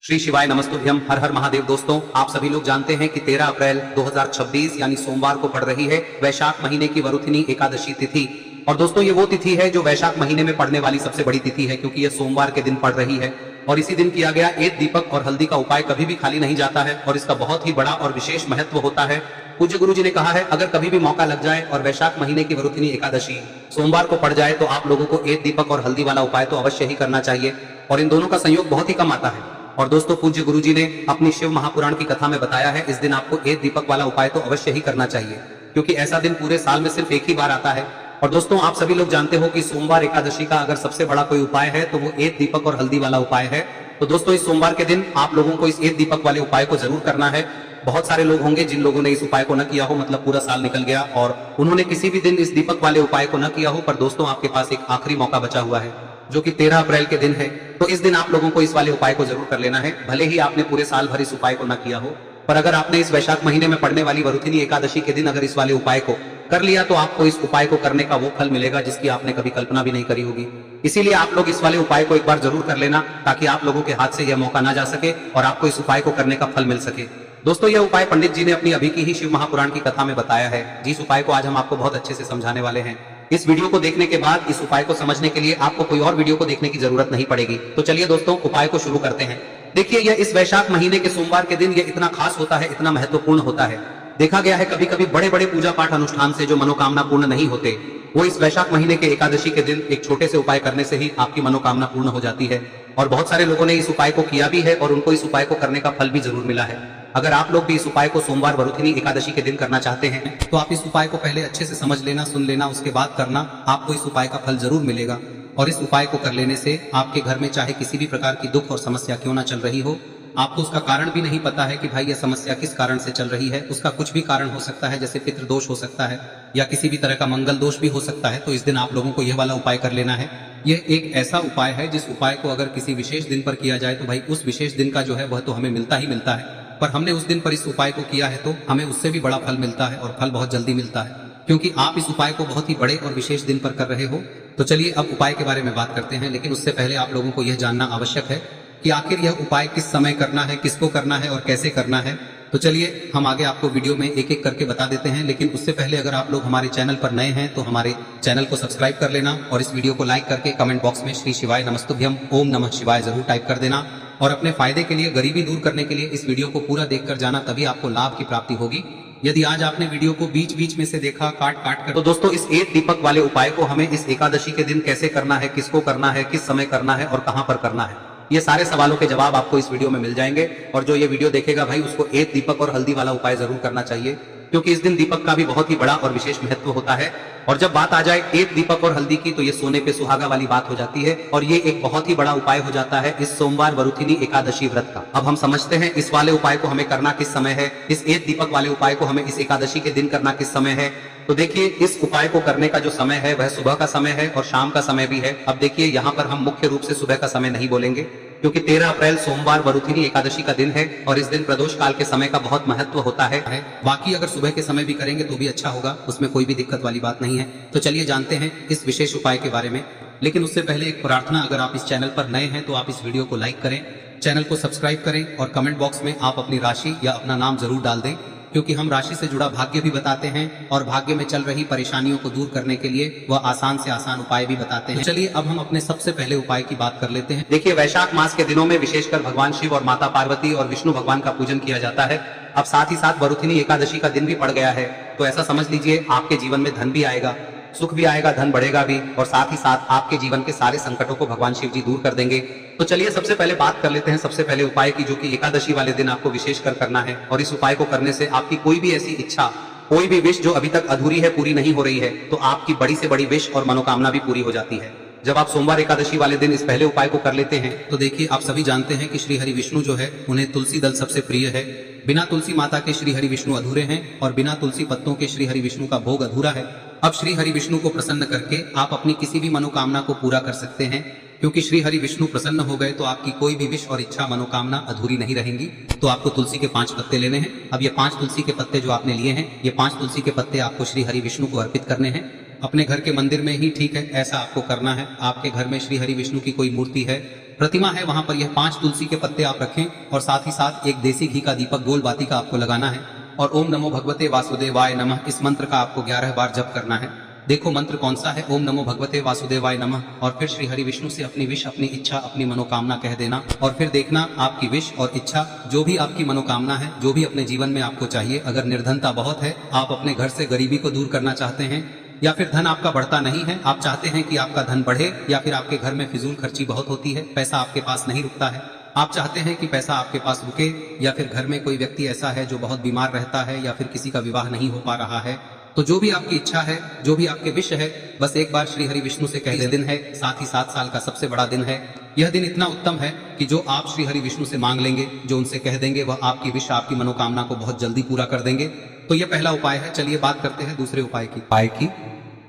श्री शिवाय नमस्तुभ्यम। हर हर महादेव। दोस्तों, आप सभी लोग जानते हैं कि 13 अप्रैल 2026 यानी सोमवार को पड़ रही है वैशाख महीने की वरुथिनी एकादशी तिथि। और दोस्तों, ये वो तिथि है जो वैशाख महीने में पड़ने वाली सबसे बड़ी तिथि है, क्योंकि ये सोमवार के दिन पड़ रही है। और इसी दिन किया गया एक दीपक और हल्दी का उपाय कभी भी खाली नहीं जाता है और इसका बहुत ही बड़ा और विशेष महत्व होता है। पूज्य गुरु जी ने कहा है, अगर कभी भी मौका लग जाए और वैशाख महीने की वरुथिनी एकादशी सोमवार को पड़ जाए तो आप लोगों को एक दीपक और हल्दी वाला उपाय तो अवश्य ही करना चाहिए। और इन दोनों का संयोग बहुत ही कम आता है। और दोस्तों, पूज्य गुरु जी ने अपनी शिव महापुराण की कथा में बताया है, इस दिन आपको एक दीपक वाला उपाय तो अवश्य ही करना चाहिए, क्योंकि ऐसा दिन पूरे साल में सिर्फ एक ही बार आता है। और दोस्तों, आप सभी लोग जानते हो कि सोमवार एकादशी का अगर सबसे बड़ा कोई उपाय है तो वो एक दीपक और हल्दी वाला उपाय है। तो दोस्तों, इस सोमवार के दिन आप लोगों को इस एक दीपक वाले उपाय को जरूर करना है। बहुत सारे लोग होंगे जिन लोगों ने इस उपाय को न किया हो, मतलब पूरा साल निकल गया और उन्होंने किसी भी दिन इस दीपक वाले उपाय को न किया हो। पर दोस्तों, आपके पास एक आखिरी मौका बचा हुआ है, जो कि 13 अप्रैल के दिन है। तो इस दिन आप लोगों को इस वाले उपाय को जरूर कर लेना है। भले ही आपने पूरे साल भर इस उपाय को न किया हो, पर अगर आपने इस वैशाख महीने में पड़ने वाली वरुथिनी एकादशी के दिन अगर इस वाले उपाय को कर लिया तो आपको इस उपाय को करने का वो फल मिलेगा जिसकी आपने कभी कल्पना भी नहीं करी होगी। इसीलिए आप लोग इस वाले उपाय को एक बार जरूर कर लेना, ताकि आप लोगों के हाथ से यह मौका ना जा सके और आपको इस उपाय को करने का फल मिल सके। दोस्तों, यह उपाय पंडित जी ने अपनी अभी की ही शिव महापुराण की कथा में बताया है, जिस उपाय को आज हम आपको बहुत अच्छे से समझाने वाले हैं। इस वीडियो को देखने के बाद इस उपाय को समझने के लिए आपको कोई और वीडियो को देखने की जरूरत नहीं पड़ेगी। तो चलिए दोस्तों, उपाय को शुरू करते हैं। देखिए, यह इस वैशाख महीने के सोमवार के दिन ये इतना खास होता है, इतना महत्वपूर्ण होता है। देखा गया है कभी कभी बड़े बड़े पूजा पाठ अनुष्ठान से जो मनोकामना पूर्ण नहीं होते, वो इस वैशाख महीने के एकादशी के दिन एक छोटे से उपाय करने से ही आपकी मनोकामना पूर्ण हो जाती है। और बहुत सारे लोगों ने इस उपाय को किया भी है और उनको इस उपाय को करने का फल भी जरूर मिला है। अगर आप लोग भी इस उपाय को सोमवार वरुथिनी एकादशी के दिन करना चाहते हैं तो आप इस उपाय को पहले अच्छे से समझ लेना, सुन लेना, उसके बाद करना। आपको इस उपाय का फल जरूर मिलेगा। और इस उपाय को कर लेने से आपके घर में चाहे किसी भी प्रकार की दुख और समस्या क्यों ना चल रही हो, आपको उसका कारण भी नहीं पता है कि भाई यह समस्या किस कारण से चल रही है, उसका कुछ भी कारण हो सकता है, जैसे पितृ दोष हो सकता है या किसी भी तरह का मंगल दोष भी हो सकता है। तो इस दिन आप लोगों को यह वाला उपाय कर लेना है। यह एक ऐसा उपाय है जिस उपाय को अगर किसी विशेष दिन पर किया जाए तो भाई उस विशेष दिन का जो है वह तो हमें मिलता ही मिलता है, पर हमने उस दिन पर इस उपाय को किया है तो हमें उससे भी बड़ा फल मिलता है और फल बहुत जल्दी मिलता है, क्योंकि आप इस उपाय को बहुत ही बड़े और विशेष दिन पर कर रहे हो। तो चलिए अब उपाय के बारे में बात करते हैं, लेकिन उससे पहले आप लोगों को यह जानना आवश्यक है कि आखिर यह उपाय किस समय करना है, किसको करना है और कैसे करना है। तो चलिए हम आगे आपको वीडियो में एक एक करके बता देते हैं, लेकिन उससे पहले अगर आप लोग हमारे चैनल पर नए हैं तो हमारे चैनल को सब्सक्राइब कर लेना और इस वीडियो को लाइक करके कमेंट बॉक्स में श्री शिवाय नमस्तुभ्यम ओम नमः शिवाय जरूर टाइप कर देना। और अपने फायदे के लिए, गरीबी दूर करने के लिए इस वीडियो को पूरा देखकर जाना, तभी आपको लाभ की प्राप्ति होगी। यदि आज आपने वीडियो को बीच बीच में से देखा, काट काट कर, तो दोस्तों इस एक दीपक वाले उपाय को हमें इस एकादशी के दिन कैसे करना है, किसको करना है, किस समय करना है और कहां पर करना है, ये सारे सवालों के जवाब आपको इस वीडियो में मिल जाएंगे। और जो ये वीडियो देखेगा भाई उसको एक दीपक और हल्दी वाला उपाय जरूर करना चाहिए, क्योंकि इस दिन दीपक का भी बहुत ही बड़ा और विशेष महत्व होता है। और जब बात आ जाए एक दीपक और हल्दी की तो ये सोने पे सुहागा वाली बात हो जाती है और ये एक बहुत ही बड़ा उपाय हो जाता है इस सोमवार वरुथिनी एकादशी व्रत का। अब हम समझते हैं इस वाले उपाय को हमें करना किस समय है, इस एक दीपक वाले उपाय को हमें इस एकादशी के दिन करना किस समय है। तो देखिए, इस उपाय को करने का जो समय है वह सुबह का समय है और शाम का समय भी है। अब देखिए, यहाँ पर हम मुख्य रूप से सुबह का समय नहीं बोलेंगे, क्योंकि 13 अप्रैल सोमवार वरुथिनी एकादशी का दिन है और इस दिन प्रदोष काल के समय का बहुत महत्व होता है। बाकी अगर सुबह के समय भी करेंगे तो भी अच्छा होगा, उसमें कोई भी दिक्कत वाली बात नहीं है। तो चलिए जानते हैं इस विशेष उपाय के बारे में। लेकिन उससे पहले एक प्रार्थना, अगर आप इस चैनल पर नए हैं तो आप इस वीडियो को लाइक करें, चैनल को सब्सक्राइब करें और कमेंट बॉक्स में आप अपनी राशि या अपना नाम जरूर डाल दें, क्योंकि हम राशि से जुड़ा भाग्य भी बताते हैं और भाग्य में चल रही परेशानियों को दूर करने के लिए वह आसान से आसान उपाय भी बताते हैं। तो चलिए अब हम अपने सबसे पहले उपाय की बात कर लेते हैं। देखिए, वैशाख मास के दिनों में विशेषकर भगवान शिव और माता पार्वती और विष्णु भगवान का पूजन किया जाता है। अब साथ ही साथ वरुथिनी एकादशी का दिन भी पड़ गया है, तो ऐसा समझ लीजिए आपके जीवन में धन भी आएगा, सुख भी आएगा, धन बढ़ेगा भी, और साथ ही साथ आपके जीवन के सारे संकटों को भगवान शिव जी दूर कर देंगे। तो चलिए सबसे पहले बात कर लेते हैं सबसे पहले उपाय की, जो कि एकादशी वाले दिन आपको विशेषकर करना है। और इस उपाय को करने से आपकी कोई भी ऐसी इच्छा, कोई भी विश जो अभी तक अधूरी है, पूरी नहीं हो रही है, तो आपकी बड़ी से बड़ी विश और मनोकामना भी पूरी हो जाती है जब आप सोमवार एकादशी वाले दिन इस पहले उपाय को कर लेते हैं। तो देखिए, आप सभी जानते हैं कि श्री हरि विष्णु जो है उन्हें तुलसी दल सबसे प्रिय है। बिना तुलसी माता के श्री हरि विष्णु अधूरे हैं और बिना तुलसी पत्तों के श्री हरि विष्णु का भोग अधूरा है। अब श्री हरि विष्णु को प्रसन्न करके आप अपनी किसी भी मनोकामना को पूरा कर सकते हैं, क्योंकि श्री हरि विष्णु प्रसन्न हो गए तो आपकी कोई भी विश और इच्छा मनोकामना अधूरी नहीं रहेंगी। तो आपको तुलसी के 5 पत्ते लेने हैं। अब ये 5 तुलसी के पत्ते जो आपने लिए हैं, ये 5 तुलसी के पत्ते आपको श्री हरि विष्णु को अर्पित करने हैं। अपने घर के मंदिर में ही ठीक है, ऐसा आपको करना है। आपके घर में श्री हरि विष्णु की कोई मूर्ति है प्रतिमा है वहां पर यह 5 तुलसी के पत्ते आप रखें और साथ ही साथ एक देसी घी का दीपक गोल बाती का आपको लगाना है और ओम नमो भगवते वासुदेवाय नमः इस मंत्र का आपको 11 बार जप करना है। देखो मंत्र कौन सा है, ओम नमो भगवते वासुदेवाय नमः, और फिर श्री हरि विष्णु से अपनी विश, अपनी इच्छा, अपनी मनोकामना कह देना और फिर देखना आपकी विश और इच्छा, जो भी आपकी मनोकामना है, जो भी अपने जीवन में आपको चाहिए। अगर निर्धनता बहुत है, आप अपने घर से गरीबी को दूर करना चाहते हैं, या फिर धन आपका बढ़ता नहीं है, आप चाहते हैं कि आपका धन बढ़े, या फिर आपके घर में फिजूल खर्ची बहुत होती है, पैसा आपके पास नहीं रुकता है, आप चाहते हैं कि पैसा आपके पास रुके, या फिर घर में कोई व्यक्ति ऐसा है जो बहुत बीमार रहता है, या फिर किसी का विवाह नहीं हो पा रहा है, तो जो भी आपकी इच्छा है, जो भी आपके विश है, बस एक बार श्री हरि विष्णु से कह दे। दिन है, साथ ही 7 साल का सबसे बड़ा दिन है। यह दिन इतना उत्तम है कि जो आप श्री हरि विष्णु से मांग लेंगे, जो उनसे कह देंगे, वह आपकी विश, आपकी मनोकामना को बहुत जल्दी पूरा कर देंगे। तो यह पहला उपाय है। चलिए बात करते हैं दूसरे उपाय की।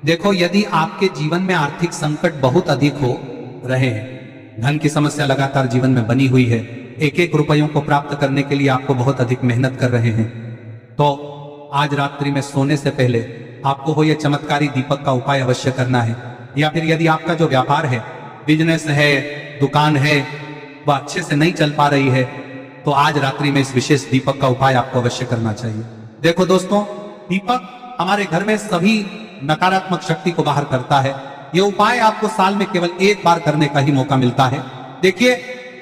देखो, यदि आपके जीवन में आर्थिक संकट बहुत अधिक हो रहे हैं, धन की समस्या लगातार जीवन में बनी हुई है, एक एक रुपयों को प्राप्त करने के लिए आपको बहुत अधिक मेहनत कर रहे हैं, तो आज रात्रि में सोने से पहले आपको हो यह चमत्कारी दीपक का उपाय अवश्य करना है। या फिर यदि आपका जो व्यापार है, बिजनेस है, दुकान है, वह अच्छे से नहीं चल पा रही है, तो आज रात्रि में इस विशेष दीपक का उपाय आपको अवश्य करना चाहिए। देखो दोस्तों, दीपक हमारे घर में सभी नकारात्मक शक्ति को बाहर करता है। यह उपाय आपको साल में केवल एक बार करने का ही मौका मिलता है। देखिए,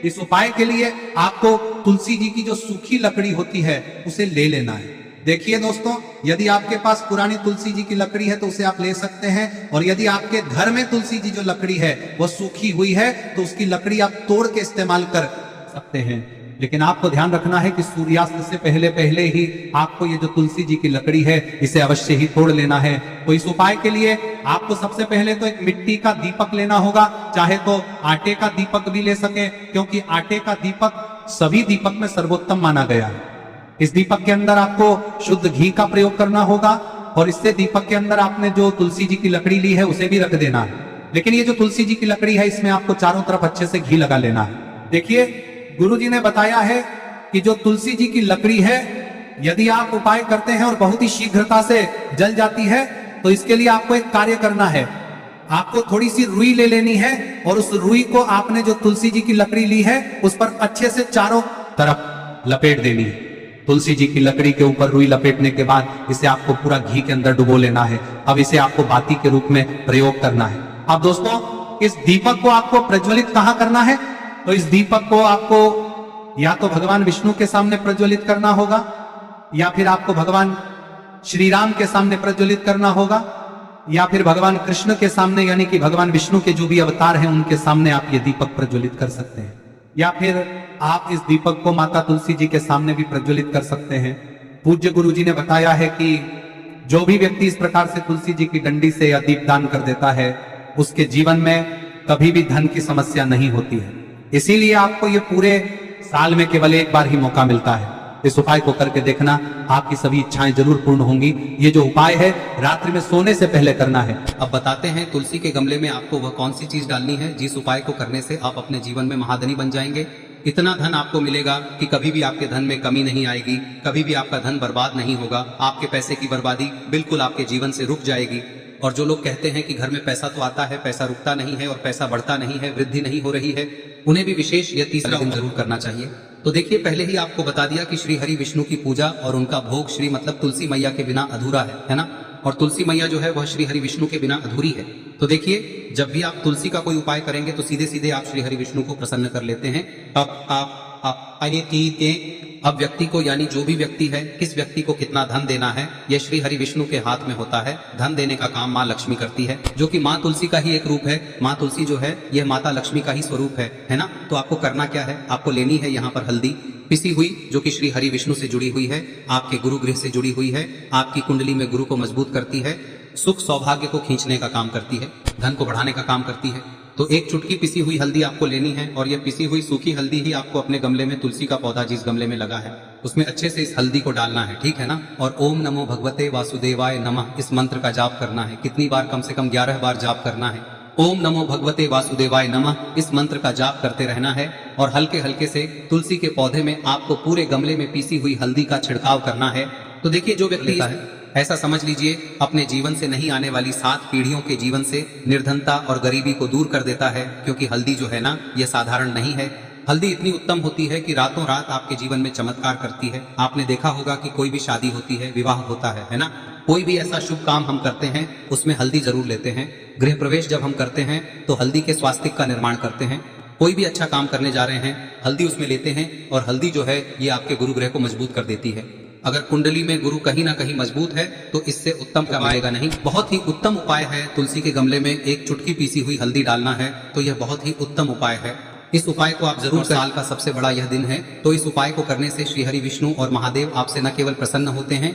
इस उपाय के लिए आपको तुलसी जी की जो सूखी लकड़ी होती है उसे ले लेना है। देखिए दोस्तों, यदि आपके पास पुरानी तुलसी जी की लकड़ी है तो उसे आप ले सकते हैं, और यदि आपके घर में तुलसी जी जो लकड़ी है वो सूखी हुई है तो उसकी लकड़ी आप तोड़ के इस्तेमाल कर सकते हैं। लेकिन आपको ध्यान रखना है कि सूर्यास्त से पहले पहले ही आपको ये जो तुलसी जी की लकड़ी है इसे अवश्य ही तोड़ लेना है। तो इस उपाय के लिए आपको सबसे पहले तो एक मिट्टी का दीपक लेना होगा, चाहे तो आटे का दीपक भी ले सके, क्योंकि आटे का दीपक सभी दीपक में सर्वोत्तम माना गया है। इस दीपक के अंदर आपको शुद्ध घी का प्रयोग करना होगा, और इससे दीपक के अंदर आपने जो तुलसी जी की लकड़ी ली है उसे भी रख देना है। लेकिन ये जो तुलसी जी की लकड़ी है, इसमें आपको चारों तरफ अच्छे से घी लगा लेना है। देखिए, गुरु जी ने बताया है कि जो तुलसी जी की लकड़ी है, यदि आप उपाय करते हैं और बहुत ही शीघ्रता से जल जाती है, तो इसके लिए आपको एक कार्य करना है। आपको थोड़ी सी रुई ले लेनी है, और उस रुई को आपने जो तुलसी जी की लकड़ी ली है उस पर अच्छे से चारों तरफ लपेट देनी है। तुलसी जी की लकड़ी के ऊपर रुई लपेटने के बाद इसे आपको पूरा घी के अंदर डुबो लेना है। अब इसे आपको बाती के रूप में प्रयोग करना है। अब दोस्तों, इस दीपक को आपको प्रज्वलित कहाँ करना है? तो इस दीपक को आपको या तो भगवान विष्णु के सामने प्रज्वलित करना होगा, या फिर आपको भगवान श्री राम के सामने प्रज्वलित करना होगा, या फिर भगवान कृष्ण के सामने, यानी कि भगवान विष्णु के जो भी अवतार हैं उनके सामने आप ये दीपक प्रज्वलित कर सकते हैं। या फिर आप इस दीपक को माता तुलसी जी के सामने भी प्रज्वलित कर सकते हैं। पूज्य गुरु जी ने बताया है कि जो भी व्यक्ति इस प्रकार से तुलसी जी की डंडी से या दीपदान कर देता है, उसके जीवन में कभी भी धन की समस्या नहीं होती है। इसीलिए आपको ये पूरे साल में केवल एक बार ही मौका मिलता है। इस उपाय को करके देखना, आपकी सभी इच्छाएं जरूर पूर्ण होंगी। ये जो उपाय है रात्रि में सोने से पहले करना है। अब बताते हैं तुलसी के गमले में आपको वह कौन सी चीज डालनी है जिस उपाय को करने से आप अपने जीवन में महाधनी बन जाएंगे। इतना धन आपको मिलेगा कि कभी भी आपके धन में कमी नहीं आएगी, कभी भी आपका धन बर्बाद नहीं होगा। आपके पैसे की बर्बादी बिल्कुल आपके जीवन से रुक जाएगी। और जो लोग कहते हैं कि घर में पैसा तो आता है, पैसा रुकता नहीं है और पैसा बढ़ता नहीं है, वृद्धि नहीं हो रही है, उन्हें भी विशेष यह तीसरा दिन जरूर करना चाहिए। तो देखिए, पहले ही आपको बता दिया कि श्री हरि विष्णु की पूजा और उनका भोग श्री मतलब तुलसी मैया के बिना अधूरा है ना। और तुलसी मैया जो है वह श्री हरि विष्णु के बिना अधूरी है। तो देखिए, जब भी आप तुलसी का कोई उपाय करेंगे तो सीधे सीधे आप श्री हरि विष्णु को प्रसन्न कर लेते हैं। अब व्यक्ति को, यानी जो भी व्यक्ति है, किस व्यक्ति को कितना धन देना है, यह श्री हरि विष्णु के हाथ में होता है। धन देने का काम माँ लक्ष्मी करती है, जो कि माँ तुलसी का ही एक रूप है। माँ तुलसी जो है यह माता लक्ष्मी का ही स्वरूप है ना। तो आपको करना क्या है, आपको लेनी है यहाँ पर हल्दी पिसी हुई, जो कि श्री हरि विष्णु से जुड़ी हुई है, आपके गुरु गृह से जुड़ी हुई है, आपकी कुंडली में गुरु को मजबूत करती है, सुख सौभाग्य को खींचने का काम करती है, धन को बढ़ाने का काम करती है। तो एक चुटकी पिसी हुई हल्दी आपको लेनी है, और यह पिसी हुई सूखी हल्दी ही आपको अपने गमले में, तुलसी का पौधा जिस गमले में लगा है उसमें अच्छे से इस हल्दी को डालना है, ठीक है ना। और ओम नमो भगवते वासुदेवाय नमः इस मंत्र का जाप करना है। कितनी बार? कम से कम 11 बार जाप करना है। ओम नमो भगवते वासुदेवाय नमः इस मंत्र का जाप करते रहना है, और हल्के हल्के से तुलसी के पौधे में आपको पूरे गमले में पीसी हुई हल्दी का छिड़काव करना है। तो देखिए, जो व्यक्ति ऐसा समझ लीजिए अपने जीवन से नहीं आने वाली 7 पीढ़ियों के जीवन से निर्धनता और गरीबी को दूर कर देता है, क्योंकि हल्दी जो है ना, यह साधारण नहीं है। हल्दी इतनी उत्तम होती है कि रातों रात आपके जीवन में चमत्कार करती है। आपने देखा होगा कि कोई भी शादी होती है, विवाह होता है ना, कोई भी ऐसा शुभ काम हम करते हैं उसमें हल्दी जरूर लेते हैं। गृह प्रवेश जब हम करते हैं तो हल्दी के स्वास्तिक का निर्माण करते हैं। कोई भी अच्छा काम करने जा रहे हैं, हल्दी उसमें लेते हैं, और हल्दी जो है ये आपके गुरु ग्रह को मजबूत कर देती है। अगर कुंडली में गुरु कहीं ना कहीं मजबूत है तो इससे उत्तम क्या मिलेगा नहीं। बहुत ही उत्तम उपाय है, तुलसी के गमले में एक चुटकी पीसी हुई हल्दी डालना है, तो यह बहुत ही उत्तम उपाय है। इस उपाय को आप जरूर, साल का सबसे बड़ा यह दिन है, तो इस उपाय को करने से श्री हरि विष्णु और महादेव आपसे न केवल प्रसन्न होते हैं,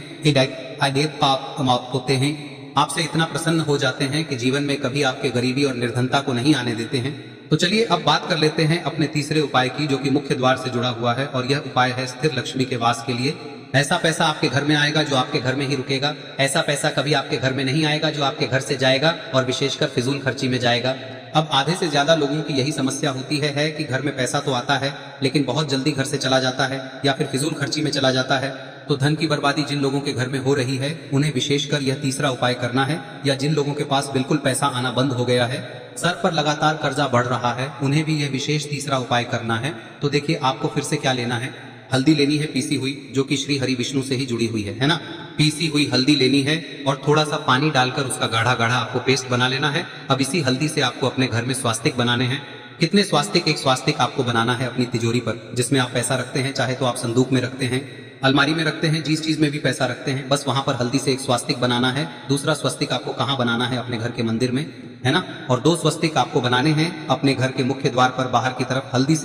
होते हैं, आपसे इतना प्रसन्न हो जाते हैं कि जीवन में कभी आपके गरीबी और निर्धनता को नहीं आने देते हैं। तो चलिए अब बात कर लेते हैं अपने तीसरे उपाय की, जो कि मुख्य द्वार से जुड़ा हुआ है, और यह उपाय है स्थिर लक्ष्मी के वास के लिए। ऐसा पैसा आपके घर में आएगा जो आपके घर में ही रुकेगा। ऐसा पैसा कभी आपके घर में नहीं आएगा जो आपके घर से जाएगा, और विशेषकर फिजूल खर्ची में जाएगा। अब आधे से ज्यादा लोगों की यही समस्या होती है कि घर में पैसा तो आता है लेकिन बहुत जल्दी घर से चला जाता है, या फिर फिजूल खर्ची में चला जाता है। तो धन की बर्बादी जिन लोगों के घर में हो रही है उन्हें विशेषकर यह तीसरा उपाय करना है, या जिन लोगों के पास बिल्कुल पैसा आना बंद हो गया है, सर पर लगातार कर्जा बढ़ रहा है, उन्हें भी यह विशेष तीसरा उपाय करना है। तो देखिए आपको फिर से क्या लेना है, हल्दी लेनी है पीसी हुई, जो कि श्री हरि विष्णु से ही जुड़ी हुई है ना। पीसी हुई हल्दी लेनी है और थोड़ा सा पानी डालकर उसका गाढ़ा गाढ़ा आपको पेस्ट बना लेना है। अब इसी हल्दी से आपको अपने घर में स्वास्तिक बनाने हैं। कितने स्वास्तिक? एक स्वास्तिक आपको बनाना है अपनी तिजोरी पर, जिसमें आप पैसा रखते हैं, चाहे तो आप संदूक में रखते हैं, अलमारी में रखते हैं, जिस चीज में भी पैसा रखते हैं, बस वहां पर हल्दी से एक स्वास्तिक बनाना है। दूसरा स्वस्तिक आपको कहाँ बनाना है? अपने घर के मंदिर में, है ना। और 2 स्वस्तिक आपको बनाने हैं अपने घर के मुख्य द्वार पर बाहर की तरफ। हल्दी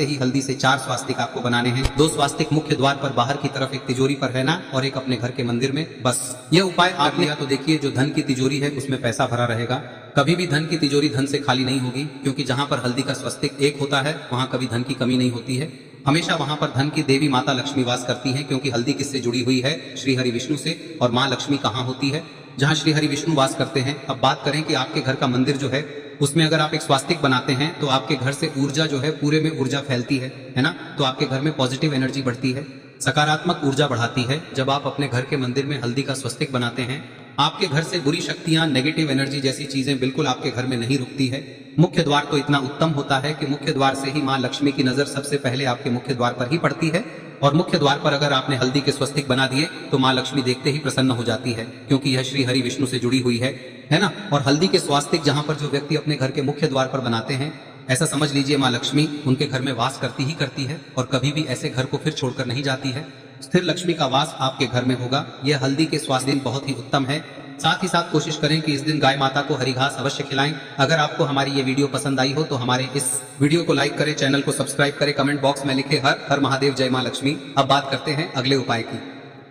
से 4 स्वास्तिक आपको बनाने हैं। 2 स्वास्तिक मुख्य द्वार पर बाहर की तरफ, एक तिजोरी पर है ना, और एक अपने घर के मंदिर में। बस यह उपाय आप लिया तो देखिए जो धन की तिजोरी है उसमें पैसा भरा रहेगा। कभी भी धन की तिजोरी धन से खाली नहीं होगी, क्योंकि जहां पर हल्दी का स्वस्तिक एक होता है वहां कभी धन की कमी नहीं होती है। हमेशा वहां पर धन की देवी माता लक्ष्मी वास करती हैं, क्योंकि हल्दी किससे जुड़ी हुई है? श्री हरि विष्णु से। और माँ लक्ष्मी कहाँ होती है? जहाँ श्री हरि विष्णु वास करते हैं। अब बात करें कि आपके घर का मंदिर जो है उसमें अगर आप एक स्वास्तिक बनाते हैं तो आपके घर से ऊर्जा जो है पूरे में ऊर्जा फैलती है ना। तो आपके घर में पॉजिटिव एनर्जी बढ़ती है, सकारात्मक ऊर्जा बढ़ाती है। जब आप अपने घर के मंदिर में हल्दी का स्वस्तिक बनाते हैं, आपके घर से बुरी शक्तियां, नेगेटिव एनर्जी जैसी चीजें बिल्कुल आपके घर में नहीं रुकती है। मुख्य द्वार तो इतना उत्तम होता है कि मुख्य द्वार से ही माँ लक्ष्मी की नजर सबसे पहले आपके मुख्य द्वार पर ही पड़ती है, और मुख्य द्वार पर अगर आपने हल्दी के स्वस्तिक बना दिए तो माँ लक्ष्मी देखते ही प्रसन्न हो जाती है, क्योंकि यह श्री हरि विष्णु से जुड़ी हुई है ना। और हल्दी के स्वास्तिक जहां पर जो व्यक्ति अपने घर के मुख्य द्वार पर बनाते हैं, ऐसा समझ लीजिए माँ लक्ष्मी उनके घर में वास करती ही करती है, और कभी भी ऐसे घर को फिर छोड़कर नहीं जाती है। स्थिर लक्ष्मी का वास आपके घर में होगा। यह हल्दी के स्वास्थ्य दिन बहुत ही उत्तम है। साथ ही साथ कोशिश करें कि इस दिन गाय माता को हरी घास अवश्य खिलाएं। अगर आपको हमारी ये वीडियो पसंद आई हो तो हमारे इस वीडियो को लाइक करें, चैनल को सब्सक्राइब करें, कमेंट बॉक्स में लिखे हर हर महादेव, जय माँ लक्ष्मी। अब बात करते हैं अगले उपाय की।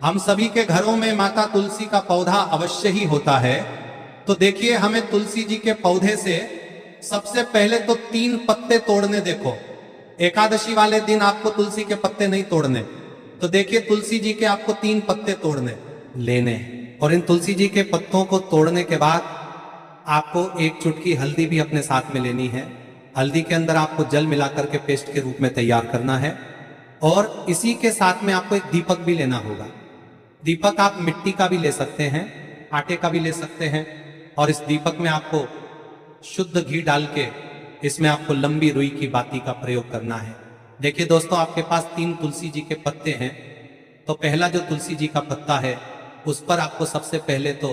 हम सभी के घरों में माता तुलसी का पौधा अवश्य ही होता है। तो देखिए हमें तुलसी जी के पौधे से सबसे पहले तो 3 पत्ते तोड़ने। देखो एकादशी वाले दिन आपको तुलसी के पत्ते नहीं तोड़ने, तो देखिए तुलसी जी के आपको 3 पत्ते तोड़ने लेने, और इन तुलसी जी के पत्तों को तोड़ने के बाद आपको एक चुटकी हल्दी भी अपने साथ में लेनी है। हल्दी के अंदर आपको जल मिलाकर के पेस्ट के रूप में तैयार करना है, और इसी के साथ में आपको एक दीपक भी लेना होगा। दीपक आप मिट्टी का भी ले सकते हैं, आटे का भी ले सकते हैं, और इस दीपक में आपको शुद्ध घी डाल के इसमें आपको लंबी रुई की बाती का प्रयोग करना है। देखिए दोस्तों, आपके पास 3 तुलसी जी के पत्ते हैं, तो पहला जो तुलसी जी का पत्ता है उस पर आपको सबसे पहले तो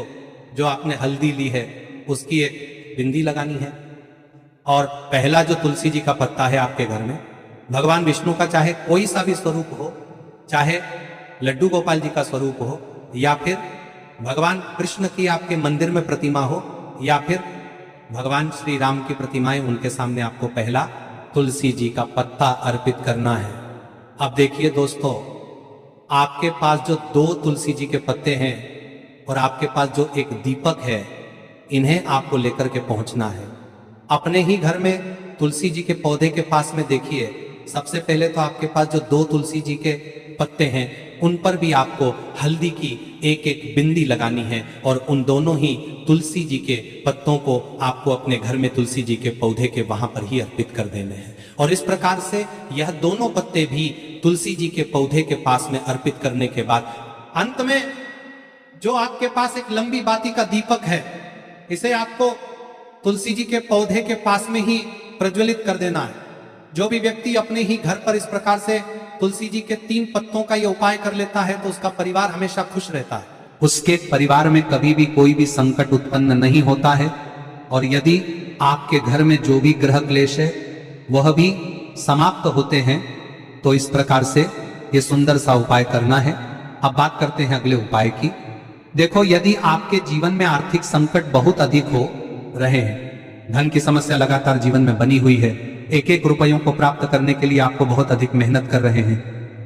जो आपने हल्दी ली है उसकी एक बिंदी लगानी है। और पहला जो तुलसी जी का पत्ता है आपके घर में, भगवान विष्णु का चाहे कोई सा भी स्वरूप हो, चाहे लड्डू गोपाल जी का स्वरूप हो, या फिर भगवान कृष्ण की आपके मंदिर में प्रतिमा हो, या फिर भगवान श्री राम की प्रतिमाएं, उनके सामने आपको पहला तुलसी जी का पत्ता अर्पित करना है। अब देखिए दोस्तों, आपके पास जो 2 तुलसी जी के पत्ते हैं और आपके पास जो एक दीपक है, इन्हें आपको लेकर के पहुंचना है अपने ही घर में। तुलसी जी के पौधे के पास में देखिए, सबसे पहले तो आपके पास जो 2 तुलसी जी के पत्ते हैं उन पर भी आपको हल्दी की एक एक बिंदी लगानी है, और उन दोनों ही तुलसी जी के पत्तों को आपको अपने घर में तुलसी जी के पौधे के वहां पर ही अर्पित कर देने हैं। और इस प्रकार से यह दोनों पत्ते भी तुलसी जी के पौधे के पास में अर्पित करने के बाद अंत में जो आपके पास एक लंबी बाती का दीपक है, इसे आपको तुलसी जी के पौधे के पास में ही प्रज्वलित कर देना है। जो भी व्यक्ति अपने ही घर पर इस प्रकार से तुलसी जी के 3 पत्तों का ये उपाय कर लेता है तो उसका परिवार हमेशा खुश रहता है, उसके परिवार में कभी भी कोई भी संकट उत्पन्न नहीं होता है। और यदि आपके घर में जो भी ग्रह क्लेश है वह भी समाप्त होते हैं, तो इस प्रकार से ये सुंदर सा उपाय करना है। अब बात करते हैं अगले उपाय की। देखो, यदि आपके जीवन में आर्थिक संकट बहुत अधिक हो रहे हैं, धन की समस्या लगातार जीवन में बनी हुई है, एक एक रुपयों को प्राप्त करने के लिए आपको बहुत अधिक मेहनत कर रहे हैं,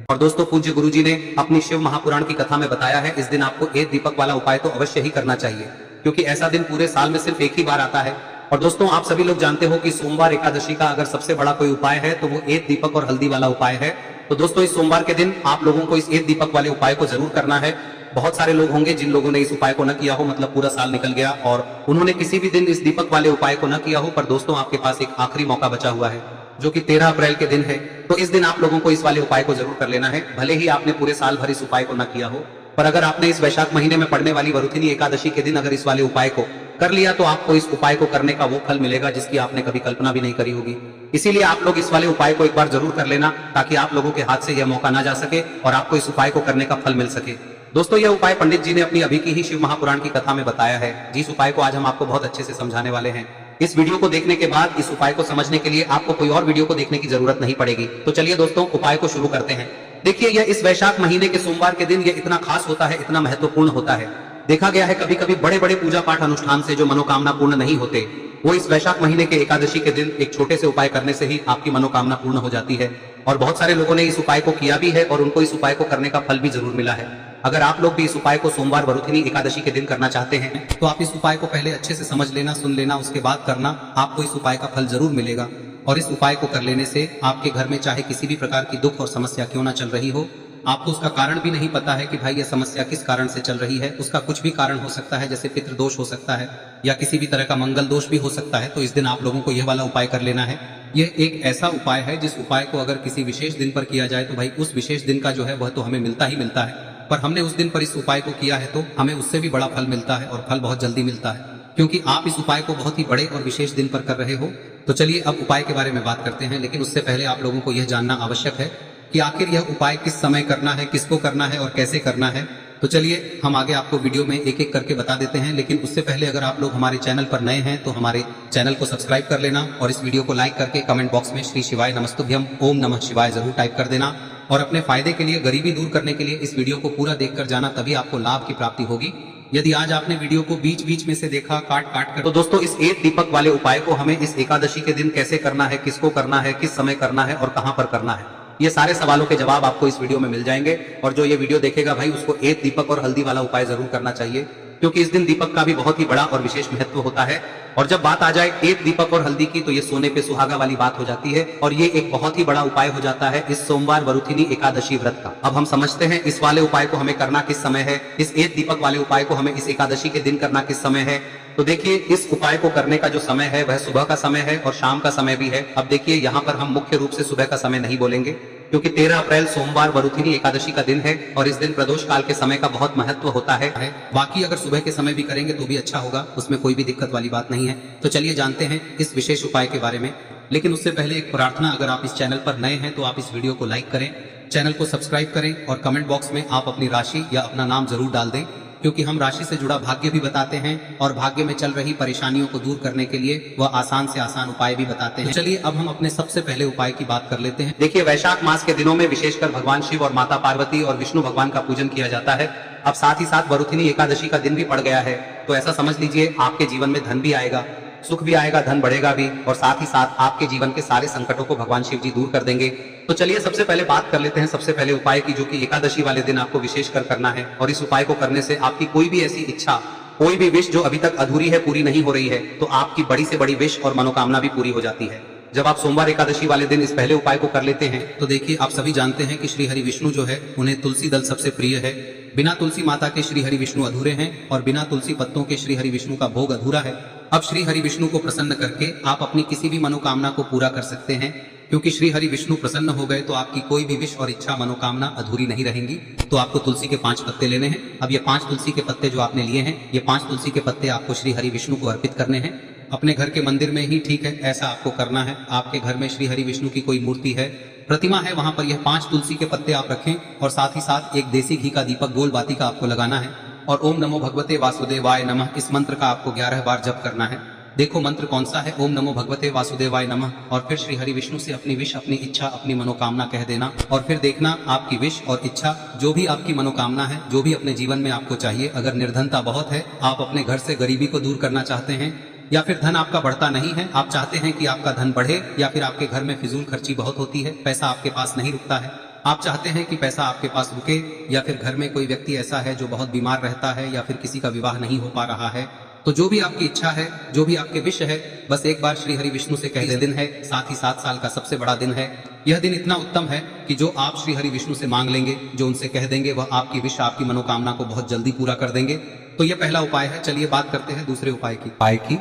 और दोस्तों पूज्य गुरुजी ने अपनी शिव महापुराण की कथा में बताया है, इस दिन आपको एक दीपक वाला उपाय तो अवश्य ही करना चाहिए, क्योंकि ऐसा दिन पूरे साल में सिर्फ एक ही बार आता है। और दोस्तों आप सभी लोग जानते हो कि सोमवार एकादशी का अगर सबसे बड़ा कोई उपाय है तो वो एक दीपक और हल्दी वाला उपाय है। तो दोस्तों इस सोमवार के दिन आप लोगों को इस एक दीपक वाले उपाय को जरूर करना है। बहुत सारे लोग होंगे जिन लोगों ने इस उपाय को न किया हो, मतलब पूरा साल निकल गया और उन्होंने किसी भी दिन इस दीपक वाले उपाय को न किया हो, पर दोस्तों आपके पास एक आखिरी मौका बचा हुआ है जो कि 13 अप्रैल के दिन है। तो इस दिन आप लोगों को इस वाले उपाय को जरूर कर लेना है, भले ही आपने पूरे साल भर इस उपाय को न किया हो, पर अगर आपने इस वैशाख महीने में पड़ने वाली वरुथिनी एकादशी के दिन अगर इस वाले उपाय को कर लिया तो आपको इस उपाय को करने का वो फल मिलेगा जिसकी आपने कभी कल्पना भी नहीं करी होगी। इसीलिए आप लोग इस वाले उपाय को एक बार जरूर कर लेना, ताकि आप लोगों के हाथ से यह मौका ना जा सके और आपको इस उपाय को करने का फल मिल सके। दोस्तों यह उपाय पंडित जी ने अपनी अभी की ही शिव महापुराण की कथा में बताया है, जिस उपाय को आज हम आपको बहुत अच्छे से समझाने वाले हैं। इस वीडियो को देखने के बाद इस उपाय को समझने के लिए आपको कोई और वीडियो को देखने की जरूरत नहीं पड़ेगी। तो चलिए दोस्तों उपाय को शुरू करते हैं। देखिए, यह इस वैशाख महीने के सोमवार के दिन ये इतना खास होता है, इतना महत्वपूर्ण होता है। देखा गया है कभी कभी बड़े बड़े पूजा पाठ अनुष्ठान से जो मनोकामना पूर्ण नहीं होते, वो इस वैशाख महीने के एकादशी के दिन एक छोटे से उपाय करने से ही आपकी मनोकामना पूर्ण हो जाती है। और बहुत सारे लोगों ने इस उपाय को किया भी है और उनको इस उपाय को करने का फल भी जरूर मिला है। अगर आप लोग भी इस उपाय को सोमवार वरुथिनी एकादशी के दिन करना चाहते हैं तो आप इस उपाय को पहले अच्छे से समझ लेना, सुन लेना, उसके बाद करना, आपको इस उपाय का फल जरूर मिलेगा। और इस उपाय को कर लेने से आपके घर में चाहे किसी भी प्रकार की दुख और समस्या क्यों ना चल रही हो, आपको उसका कारण भी नहीं पता है कि भाई यह समस्या किस कारण से चल रही है, उसका कुछ भी कारण हो सकता है, जैसे पितृ दोष हो सकता है या किसी भी तरह का मंगल दोष भी हो सकता है। तो इस दिन आप लोगों को यह वाला उपाय कर लेना है। यह एक ऐसा उपाय है जिस उपाय को अगर किसी विशेष दिन पर किया जाए तो भाई उस विशेष दिन का जो है वह तो हमें मिलता ही मिलता है, पर हमने उस दिन पर इस उपाय को किया है तो हमें उससे भी बड़ा फल मिलता है और फल बहुत जल्दी मिलता है, क्योंकि आप इस उपाय को बहुत ही बड़े और विशेष दिन पर कर रहे हो। तो चलिए अब उपाय के बारे में बात करते हैं, लेकिन उससे पहले आप लोगों को यह जानना आवश्यक है कि आखिर यह उपाय किस समय करना है, किसको करना है और कैसे करना है। तो चलिए हम आगे आपको वीडियो में एक एक करके बता देते हैं, लेकिन उससे पहले अगर आप लोग हमारे चैनल पर नए हैं तो हमारे चैनल को सब्सक्राइब कर लेना और इस वीडियो को लाइक करके कमेंट बॉक्स में श्री शिवाय नमस्तुभ्यम ओम नमः शिवाय जरूर टाइप कर देना। और अपने फायदे के लिए, गरीबी दूर करने के लिए इस वीडियो को पूरा देखकर जाना, तभी आपको लाभ की प्राप्ति होगी। यदि आज आपने वीडियो को बीच बीच में से देखा, काट काट कर, तो दोस्तों इस एक दीपक वाले उपाय को हमें इस एकादशी के दिन कैसे करना है, किसको करना है, किस समय करना है और कहां पर करना है, ये सारे सवालों के जवाब आपको इस वीडियो में मिल जाएंगे। और जो ये वीडियो देखेगा भाई उसको एक दीपक और हल्दी वाला उपाय जरूर करना चाहिए, क्योंकि इस दिन दीपक का भी बहुत ही बड़ा और विशेष महत्व होता है। और जब बात आ जाए एक दीपक और हल्दी की तो ये सोने पे सुहागा वाली बात हो जाती है और ये एक बहुत ही बड़ा उपाय हो जाता है इस सोमवार वरुथिनी एकादशी व्रत का। अब हम समझते हैं इस वाले उपाय को हमें करना किस समय है, इस एक दीपक वाले उपाय को हमें इस एकादशी के दिन करना किस समय है। तो देखिए, इस उपाय को करने का जो समय है वह सुबह का समय है और शाम का समय भी है। अब देखिए, यहाँ पर हम मुख्य रूप से सुबह का समय नहीं बोलेंगे, क्योंकि 13 अप्रैल सोमवार वरुथिनी एकादशी का दिन है और इस दिन प्रदोष काल के समय का बहुत महत्व होता है। बाकी अगर सुबह के समय भी करेंगे तो भी अच्छा होगा, उसमें कोई भी दिक्कत वाली बात नहीं है। तो चलिए जानते हैं इस विशेष उपाय के बारे में, लेकिन उससे पहले एक प्रार्थना, अगर आप इस चैनल पर नए हैं तो आप इस वीडियो को लाइक करें, चैनल को सब्सक्राइब करें और कमेंट बॉक्स में आप अपनी राशि या अपना नाम जरूर डाल दें, क्योंकि हम राशि से जुड़ा भाग्य भी बताते हैं और भाग्य में चल रही परेशानियों को दूर करने के लिए वह आसान से आसान उपाय भी बताते हैं। तो चलिए अब हम अपने सबसे पहले उपाय की बात कर लेते हैं। देखिए, वैशाख मास के दिनों में विशेषकर भगवान शिव और माता पार्वती और विष्णु भगवान का पूजन किया जाता है। अब साथ ही साथ वरुथिनी एकादशी का दिन भी पड़ गया है, तो ऐसा समझ लीजिए आपके जीवन में धन भी आएगा, सुख भी आएगा, धन बढ़ेगा भी, और साथ ही साथ आपके जीवन के सारे संकटों को भगवान शिव जी दूर कर देंगे। तो चलिए सबसे पहले बात कर लेते हैं सबसे पहले उपाय की, जो कि एकादशी वाले दिन आपको विशेषकर करना है। और इस उपाय को करने से आपकी कोई भी ऐसी इच्छा, कोई भी विश जो अभी तक अधूरी है, पूरी नहीं हो रही है, तो आपकी बड़ी से बड़ी विश और मनोकामना भी पूरी हो जाती है जब आप सोमवार एकादशी वाले दिन इस पहले उपाय को कर लेते हैं। तो देखिए, आप सभी जानते हैं कि श्री हरि विष्णु जो है उन्हें तुलसी दल सबसे प्रिय है। बिना तुलसी माता के श्री हरि विष्णु अधूरे हैं और बिना तुलसी पत्तों के श्री हरि विष्णु का भोग अधूरा है। अब श्री हरि विष्णु को प्रसन्न करके आप अपनी किसी भी मनोकामना को पूरा कर सकते हैं। क्योंकि श्री हरि विष्णु प्रसन्न हो गए तो आपकी कोई भी विश और इच्छा मनोकामना अधूरी नहीं रहेंगी। तो आपको तुलसी के 5 पत्ते लेने हैं। अब ये 5 तुलसी के पत्ते जो आपने लिए हैं, ये 5 तुलसी के पत्ते आपको श्री हरि विष्णु को अर्पित करने हैं। अपने घर के मंदिर में ही ठीक है, ऐसा आपको करना है। आपके घर में श्री हरि विष्णु की कोई मूर्ति है, प्रतिमा है, वहां पर यह 5 तुलसी के पत्ते आप रखें और साथ ही साथ एक देसी घी का दीपक गोल बाती का आपको लगाना है और ओम नमो भगवते वासुदेवाय नमः इस मंत्र का आपको 11 बार जप करना है। देखो मंत्र कौन सा है, ओम नमो भगवते वासुदेवाय नमः, और फिर श्री हरि विष्णु से अपनी विश, अपनी इच्छा, अपनी मनोकामना कह देना और फिर देखना आपकी विश और इच्छा, जो भी आपकी मनोकामना है, जो भी अपने जीवन में आपको चाहिए। अगर निर्धनता बहुत है, आप अपने घर से गरीबी को दूर करना चाहते हैं, या फिर धन आपका बढ़ता नहीं है, आप चाहते हैं कि आपका धन बढ़े, या फिर आपके घर में फिजूल खर्ची बहुत होती है, पैसा आपके पास नहीं रुकता है, आप चाहते हैं कि पैसा आपके पास रुके, या फिर घर में कोई व्यक्ति ऐसा है जो बहुत बीमार रहता है, या फिर किसी का विवाह नहीं हो पा रहा है, तो जो भी आपकी इच्छा है, जो भी आपके विश है, बस एक बार श्री हरि विष्णु से कह दे। दिन है, साथ ही 7 साल का सबसे बड़ा दिन है। यह दिन इतना उत्तम है कि जो आप श्री हरि विष्णु से मांग लेंगे, जो उनसे कह देंगे, वह आपकी विश, आपकी मनोकामना को बहुत जल्दी पूरा कर देंगे। तो यह पहला उपाय है। चलिए बात करते हैं दूसरे उपाय की।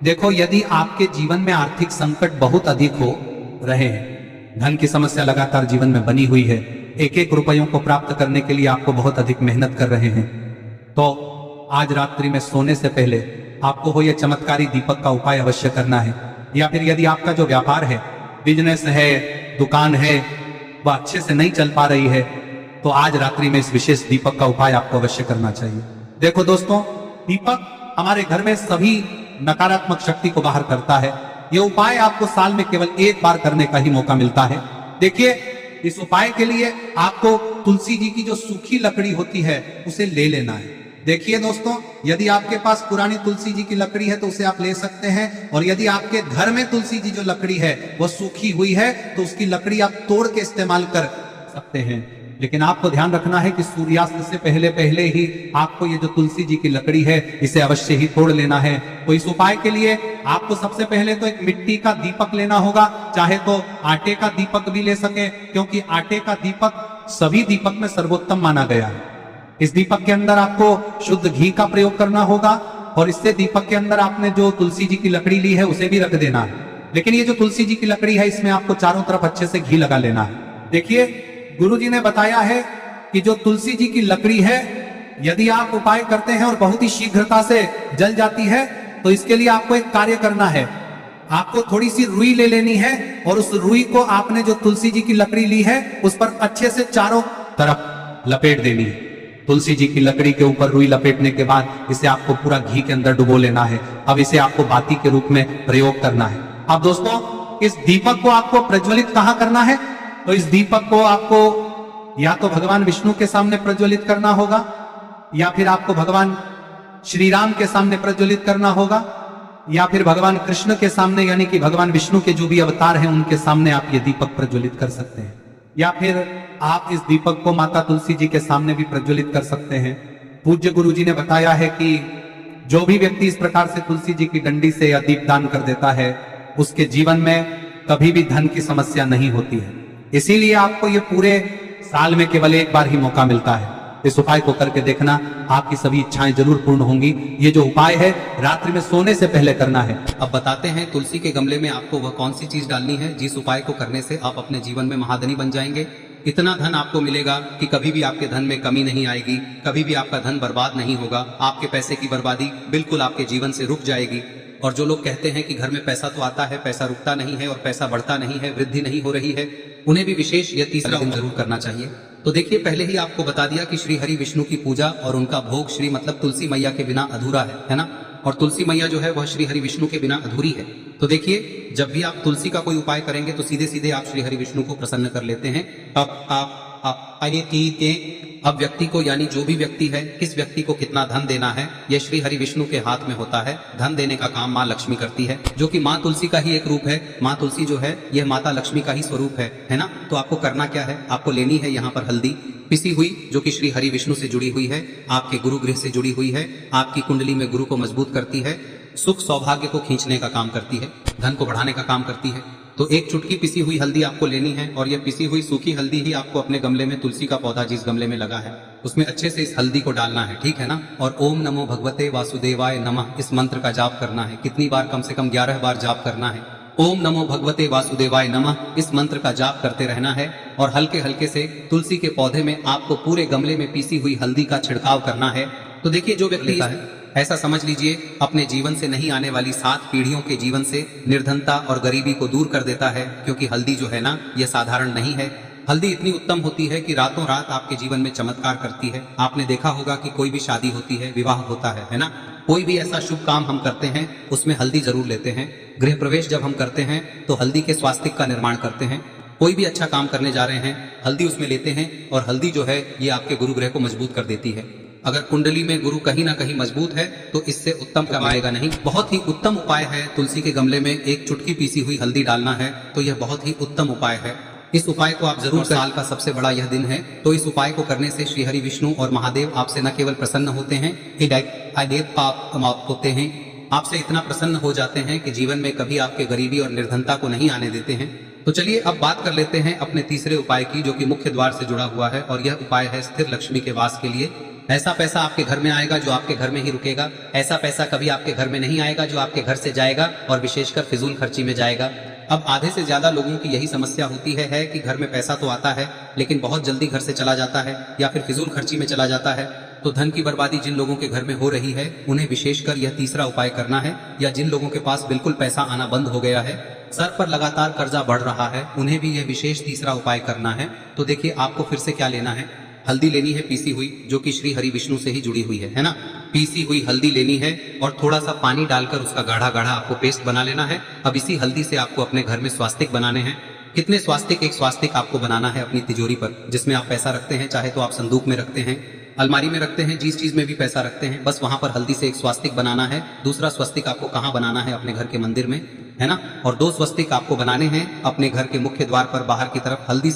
देखो, यदि आपके जीवन में आर्थिक संकट बहुत अधिक हो रहे हैं, धन की समस्या लगातार जीवन में बनी हुई है, एक एक रुपयों को प्राप्त करने के लिए आपको बहुत अधिक मेहनत कर रहे हैं, तो आज रात्रि में सोने से पहले आपको हो यह चमत्कारी दीपक का उपाय अवश्य करना है। या फिर यदि आपका जो व्यापार है, बिजनेस है, दुकान है, वह अच्छे से नहीं चल पा रही है, तो आज रात्रि में इस विशेष दीपक का उपाय आपको अवश्य करना चाहिए। देखो दोस्तों, दीपक हमारे घर में सभी नकारात्मक शक्ति को बाहर करता है। यह उपाय आपको साल में केवल एक बार करने का ही मौका मिलता है। देखिए, इस उपाय के लिए आपको तुलसी जी की जो सूखी लकड़ी होती है उसे ले लेना है। देखिए दोस्तों, यदि आपके पास पुरानी तुलसी जी की लकड़ी है तो उसे आप ले सकते हैं, और यदि आपके घर में तुलसी जी जो लकड़ी है वो सूखी हुई है तो उसकी लकड़ी आप तोड़ के इस्तेमाल कर सकते हैं। लेकिन आपको ध्यान रखना है कि सूर्यास्त से पहले पहले ही आपको ये जो तुलसी जी की लकड़ी है इसे अवश्य ही तोड़ लेना है। तो इस उपाय के लिए आपको सबसे पहले तो एक मिट्टी का दीपक लेना होगा, चाहे तो आटे का दीपक भी ले सके, क्योंकि आटे का दीपक सभी दीपक में सर्वोत्तम माना गया है। इस दीपक के अंदर आपको शुद्ध घी का प्रयोग करना होगा, और इससे दीपक के अंदर आपने जो तुलसी जी की लकड़ी ली है उसे भी रख देना है। लेकिन ये जो तुलसी जी की लकड़ी है, इसमें आपको चारों तरफ अच्छे से घी लगा लेना है। देखिए, गुरु जी ने बताया है कि जो तुलसी जी की लकड़ी है, यदि आप उपाय करते हैं और बहुत ही शीघ्रता से जल जाती है, तो इसके लिए आपको एक कार्य करना है। आपको थोड़ी सी रुई ले लेनी है, और उस रुई को आपने जो तुलसी जी की लकड़ी ली है उस पर अच्छे से चारों तरफ लपेट देनी है। तुलसी जी की लकड़ी के ऊपर रुई लपेटने के बाद इसे आपको पूरा घी के अंदर डुबो लेना है। अब इसे आपको बाती के रूप में प्रयोग करना है। अब दोस्तों, इस दीपक को आपको प्रज्वलित कहाँ करना है? तो इस दीपक को आपको या तो भगवान विष्णु के सामने प्रज्वलित करना होगा, या फिर आपको भगवान श्री राम के सामने प्रज्वलित करना होगा, या फिर भगवान कृष्ण के सामने, यानी कि भगवान विष्णु के जो भी अवतार हैं उनके सामने आप ये दीपक प्रज्वलित कर सकते हैं। या फिर आप इस दीपक को माता तुलसी जी के सामने भी प्रज्वलित कर सकते हैं। पूज्य गुरु जी ने बताया है कि जो भी व्यक्ति इस प्रकार से तुलसी जी की डंडी से या दीपदान कर देता है, उसके जीवन में कभी भी धन की समस्या नहीं होती है। इसीलिए आपको ये पूरे साल में केवल एक बार ही मौका मिलता है। इस उपाय को करके देखना, आपकी सभी इच्छाएं जरूर पूर्ण होंगी। ये जो उपाय है रात्रि में सोने से पहले करना है। अब बताते हैं तुलसी के गमले में आपको वह कौन सी चीज डालनी है जिस उपाय को करने से आप अपने जीवन में महाधनी बन जाएंगे। इतना धन आपको मिलेगा कि कभी भी आपके धन में कमी नहीं आएगी, कभी भी आपका धन बर्बाद नहीं होगा। आपके पैसे की बर्बादी बिल्कुल आपके जीवन से रुक जाएगी। और जो लोग कहते हैं कि घर में पैसा तो आता है, पैसा रुकता नहीं है और पैसा बढ़ता नहीं है, वृद्धि नहीं हो रही है, उन्हें भी विशेष यह तीसरा दिन जरूर करना चाहिए। तो देखिए, पहले ही आपको बता दिया कि श्री हरि विष्णु की पूजा और उनका भोग श्री मतलब तुलसी मैया के बिना अधूरा है ना। और तुलसी मैया जो है वह श्री हरि विष्णु के बिना अधूरी है। तो देखिए, जब भी आप तुलसी का कोई उपाय करेंगे तो सीधे सीधे आप श्री हरि विष्णु को प्रसन्न कर लेते हैं। अब व्यक्ति को, यानी जो भी व्यक्ति है, किस व्यक्ति को कितना धन देना है, यह श्री हरि विष्णु के हाथ में होता है। धन देने का काम माँ लक्ष्मी करती है, जो कि माँ तुलसी का ही एक रूप है। माँ तुलसी जो है यह माता लक्ष्मी का ही स्वरूप है ना। तो आपको करना क्या है, आपको लेनी है यहाँ पर हल्दी पिसी हुई, जो कि श्री हरि विष्णु से जुड़ी हुई है, आपके गुरु गृह से जुड़ी हुई है, आपकी कुंडली में गुरु को मजबूत करती है, सुख सौभाग्य को खींचने का काम करती है, धन को बढ़ाने का काम करती है। तो एक चुटकी पिसी हुई हल्दी आपको लेनी है, और यह पिसी हुई सूखी हल्दी ही आपको अपने गमले में, तुलसी का पौधा जिस गमले में लगा है उसमें अच्छे से इस हल्दी को डालना है, ठीक है ना। और ओम नमो भगवते वासुदेवाय नमः इस मंत्र का जाप करना है। कितनी बार? कम से कम 11 बार जाप करना है। ओम नमो भगवते वासुदेवाय नमः इस मंत्र का जाप करते रहना है और हल्के हल्के से तुलसी के पौधे में आपको पूरे गमले में पीसी हुई हल्दी का छिड़काव करना है। तो देखिए, जो व्यक्ति ऐसा समझ लीजिए अपने जीवन से नहीं आने वाली 7 पीढ़ियों के जीवन से निर्धनता और गरीबी को दूर कर देता है, क्योंकि हल्दी जो है ना, यह साधारण नहीं है। हल्दी इतनी उत्तम होती है कि रातों रात आपके जीवन में चमत्कार करती है। आपने देखा होगा कि कोई भी शादी होती है, विवाह होता है ना, कोई भी ऐसा शुभ काम हम करते हैं उसमें हल्दी जरूर लेते हैं। गृह प्रवेश जब हम करते हैं तो हल्दी के स्वास्तिक का निर्माण करते हैं। कोई भी अच्छा काम करने जा रहे हैं, हल्दी उसमें लेते हैं, और हल्दी जो है ये आपके गुरु ग्रह को मजबूत कर देती है। अगर कुंडली में गुरु कहीं ना कहीं मजबूत है तो इससे उत्तम का मिलेगा नहीं। बहुत ही उत्तम उपाय है, तुलसी के गमले में एक चुटकी पीसी हुई हल्दी डालना है, तो यह बहुत ही उत्तम उपाय है। इस उपाय को आप जरूर करें। साल का सबसे बड़ा यह दिन है, तो इस उपाय को करने से श्री हरि विष्णु और महादेव आपसे न केवल प्रसन्न होते हैं, होते हैं, आपसे इतना प्रसन्न हो जाते हैं कि जीवन में कभी आपके गरीबी और निर्धनता को नहीं आने देते हैं। तो चलिए अब बात कर लेते हैं अपने तीसरे उपाय की, जो कि मुख्य द्वार से जुड़ा हुआ है, और यह उपाय है स्थिर लक्ष्मी के वास के लिए। ऐसा पैसा आपके घर में आएगा जो आपके घर में ही रुकेगा। ऐसा पैसा कभी आपके घर में नहीं आएगा जो आपके घर से जाएगा और विशेषकर फिजूल खर्ची में जाएगा। अब आधे से ज्यादा लोगों की यही समस्या होती है कि घर में पैसा तो आता है लेकिन बहुत जल्दी घर से चला जाता है या फिर फिजूल खर्ची में चला जाता है। तो धन की बर्बादी जिन लोगों के घर में हो रही है उन्हें विशेषकर यह तीसरा उपाय करना है, या जिन लोगों के पास बिल्कुल पैसा आना बंद हो गया है, सर पर लगातार कर्जा बढ़ रहा है, उन्हें भी यह विशेष तीसरा उपाय करना है। तो देखिए, आपको फिर से क्या लेना है, हल्दी लेनी है पीसी हुई, जो कि श्री हरि विष्णु से ही जुड़ी हुई है ना। पीसी हुई हल्दी लेनी है और थोड़ा सा पानी डालकर उसका गाढ़ा गाढ़ा आपको पेस्ट बना लेना है। अब इसी हल्दी से आपको अपने घर में स्वास्तिक बनाने हैं। कितने स्वास्तिक? एक स्वास्तिक आपको बनाना है अपनी तिजोरी पर, जिसमें आप पैसा रखते हैं, चाहे तो आप संदूक में रखते हैं, अलमारी में रखते हैं, जिस चीज में भी पैसा रखते हैं, बस वहां पर हल्दी से एक स्वास्तिक बनाना है। दूसरा स्वस्तिक आपको कहाँ बनाना है? अपने घर के मंदिर में, है ना। और 2 स्वस्तिक आपको बनाने हैं अपने घर के मुख्य द्वार पर बाहर की तरफ। हल्दी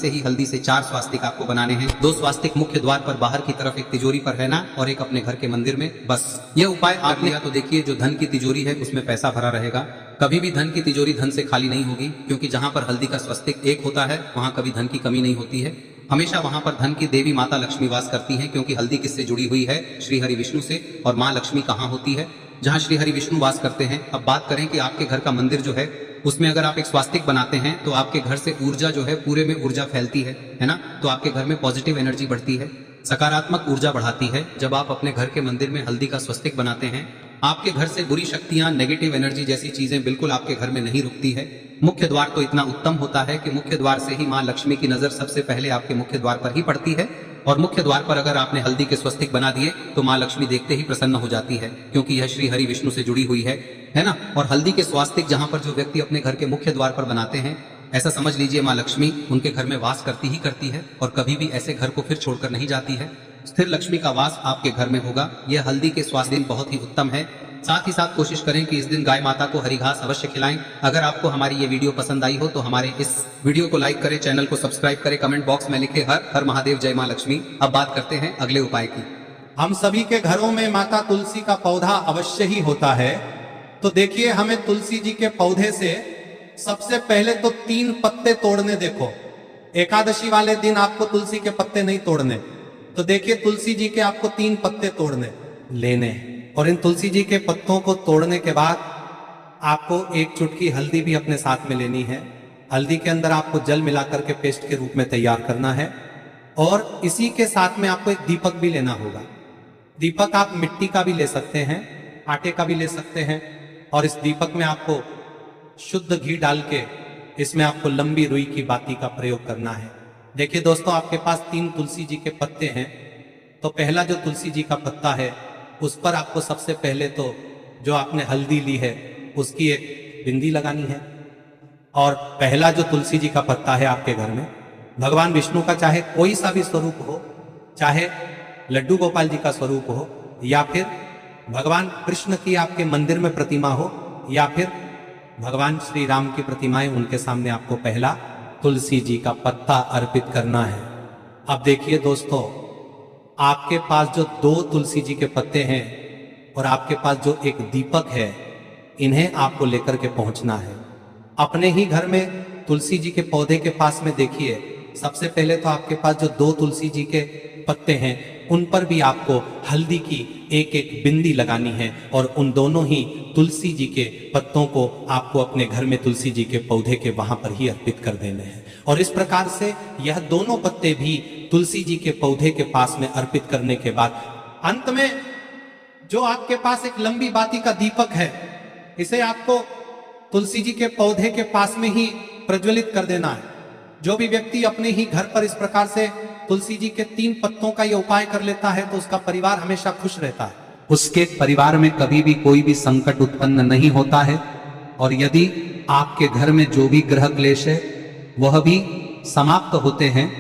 से 4 स्वास्तिक आपको बनाने हैं। 2 स्वास्तिक मुख्य द्वार पर बाहर की तरफ, एक तिजोरी पर है ना, और एक अपने घर के मंदिर में। बस यह उपाय आप लिया तो देखिए, जो धन की तिजोरी है उसमें पैसा भरा रहेगा। कभी भी धन की तिजोरी धन से खाली नहीं होगी, क्योंकि जहां पर हल्दी का स्वस्तिक एक होता है वहां कभी धन की कमी नहीं होती है। हमेशा वहां पर धन की देवी माता लक्ष्मी वास करती हैं, क्योंकि हल्दी किससे जुड़ी हुई है? श्री हरि विष्णु से। और माँ लक्ष्मी कहाँ होती है? जहाँ श्री हरि विष्णु वास करते हैं। अब बात करें कि आपके घर का मंदिर जो है उसमें अगर आप एक स्वास्तिक बनाते हैं तो आपके घर से ऊर्जा जो है, पूरे में ऊर्जा फैलती है ना। तो आपके घर में पॉजिटिव एनर्जी बढ़ती है, सकारात्मक ऊर्जा बढ़ाती है। जब आप अपने घर के मंदिर में हल्दी का स्वस्तिक बनाते हैं, आपके घर से बुरी शक्तियां, नेगेटिव एनर्जी जैसी चीजें बिल्कुल आपके घर में नहीं रुकती है। मुख्य द्वार तो इतना उत्तम होता है कि मुख्य द्वार से ही माँ लक्ष्मी की नजर सबसे पहले आपके मुख्य द्वार पर ही पड़ती है। और मुख्य द्वार पर अगर आपने हल्दी के स्वस्तिक बना दिए तो माँ लक्ष्मी देखते ही प्रसन्न हो जाती है, क्योंकि यह श्री हरि विष्णु से जुड़ी हुई है ना। और हल्दी के स्वास्तिक जहां पर जो व्यक्ति अपने घर के मुख्य द्वार पर बनाते हैं, ऐसा समझ लीजिए माँ लक्ष्मी उनके घर में वास करती ही करती है, और कभी भी ऐसे घर को फिर छोड़कर नहीं जाती है। स्थिर लक्ष्मी का वास आपके घर में होगा। यह हल्दी के स्वास्थ्य दिन बहुत ही उत्तम है। साथ ही साथ कोशिश करें कि इस दिन गाय माता को हरी घास अवश्य खिलाएं। अगर आपको हमारी ये वीडियो पसंद आई हो तो हमारे इस वीडियो को लाइक करें, चैनल को सब्सक्राइब करें, कमेंट बॉक्स में लिखे हर हर महादेव, जय माँ लक्ष्मी। अब बात करते हैं अगले उपाय की। हम सभी के घरों में माता तुलसी का पौधा अवश्य ही होता है। तो देखिए, हमें तुलसी जी के पौधे से सबसे पहले तो 3 पत्ते तोड़ने। देखो, एकादशी वाले दिन आपको तुलसी के पत्ते नहीं तोड़ने। तो देखिए, तुलसी जी के आपको 3 पत्ते तोड़ने लेने, और इन तुलसी जी के पत्तों को तोड़ने के बाद आपको एक चुटकी हल्दी भी अपने साथ में लेनी है। हल्दी के अंदर आपको जल मिलाकर के पेस्ट के रूप में तैयार करना है, और इसी के साथ में आपको एक दीपक भी लेना होगा। दीपक आप मिट्टी का भी ले सकते हैं, आटे का भी ले सकते हैं, और इस दीपक में आपको शुद्ध घी डाल के इसमें आपको लंबी रुई की बाती का प्रयोग करना है। देखिए दोस्तों, आपके पास 3 तुलसी जी के पत्ते हैं, तो पहला जो तुलसी जी का पत्ता है उस पर आपको सबसे पहले तो जो आपने हल्दी ली है उसकी एक बिंदी लगानी है। और पहला जो तुलसी जी का पत्ता है आपके घर में, भगवान विष्णु का चाहे कोई सा भी स्वरूप हो, चाहे लड्डू गोपाल जी का स्वरूप हो, या फिर भगवान कृष्ण की आपके मंदिर में प्रतिमा हो, या फिर भगवान श्री राम की प्रतिमाएं, उनके सामने आपको पहला तुलसी जी का पत्ता अर्पित करना है। अब देखिए दोस्तों, आपके पास जो 2 तुलसी जी के पत्ते हैं और आपके पास जो एक दीपक है, इन्हें आपको लेकर के पहुंचना है अपने ही घर में। तुलसी जी के पौधे के पास में देखिए, सबसे पहले तो आपके पास जो 2 तुलसी जी के पत्ते हैं उन पर भी आपको हल्दी की एक एक बिंदी लगानी है और उन दोनों ही तुलसी जी के पत्तों को आपको अपने घर में तुलसी जी के पौधे के वहां पर ही अर्पित कर देने हैं। और इस प्रकार से यह दोनों पत्ते भी तुलसी जी के पौधे के पास में अर्पित करने के बाद अंत में जो आपके पास एक लंबी बाती का दीपक है, इसे आपको तुलसी जी के पौधे के पास में ही प्रज्वलित कर देना है। जो भी व्यक्ति अपने ही घर पर इस प्रकार से तुलसी जी के 3 पत्तों का ये उपाय कर लेता है तो उसका परिवार हमेशा खुश रहता है, उसके परिवार में कभी भी कोई भी संकट उत्पन्न नहीं होता है। और यदि आपके घर में जो भी ग्रह क्लेश है वह भी समाप्त होते हैं,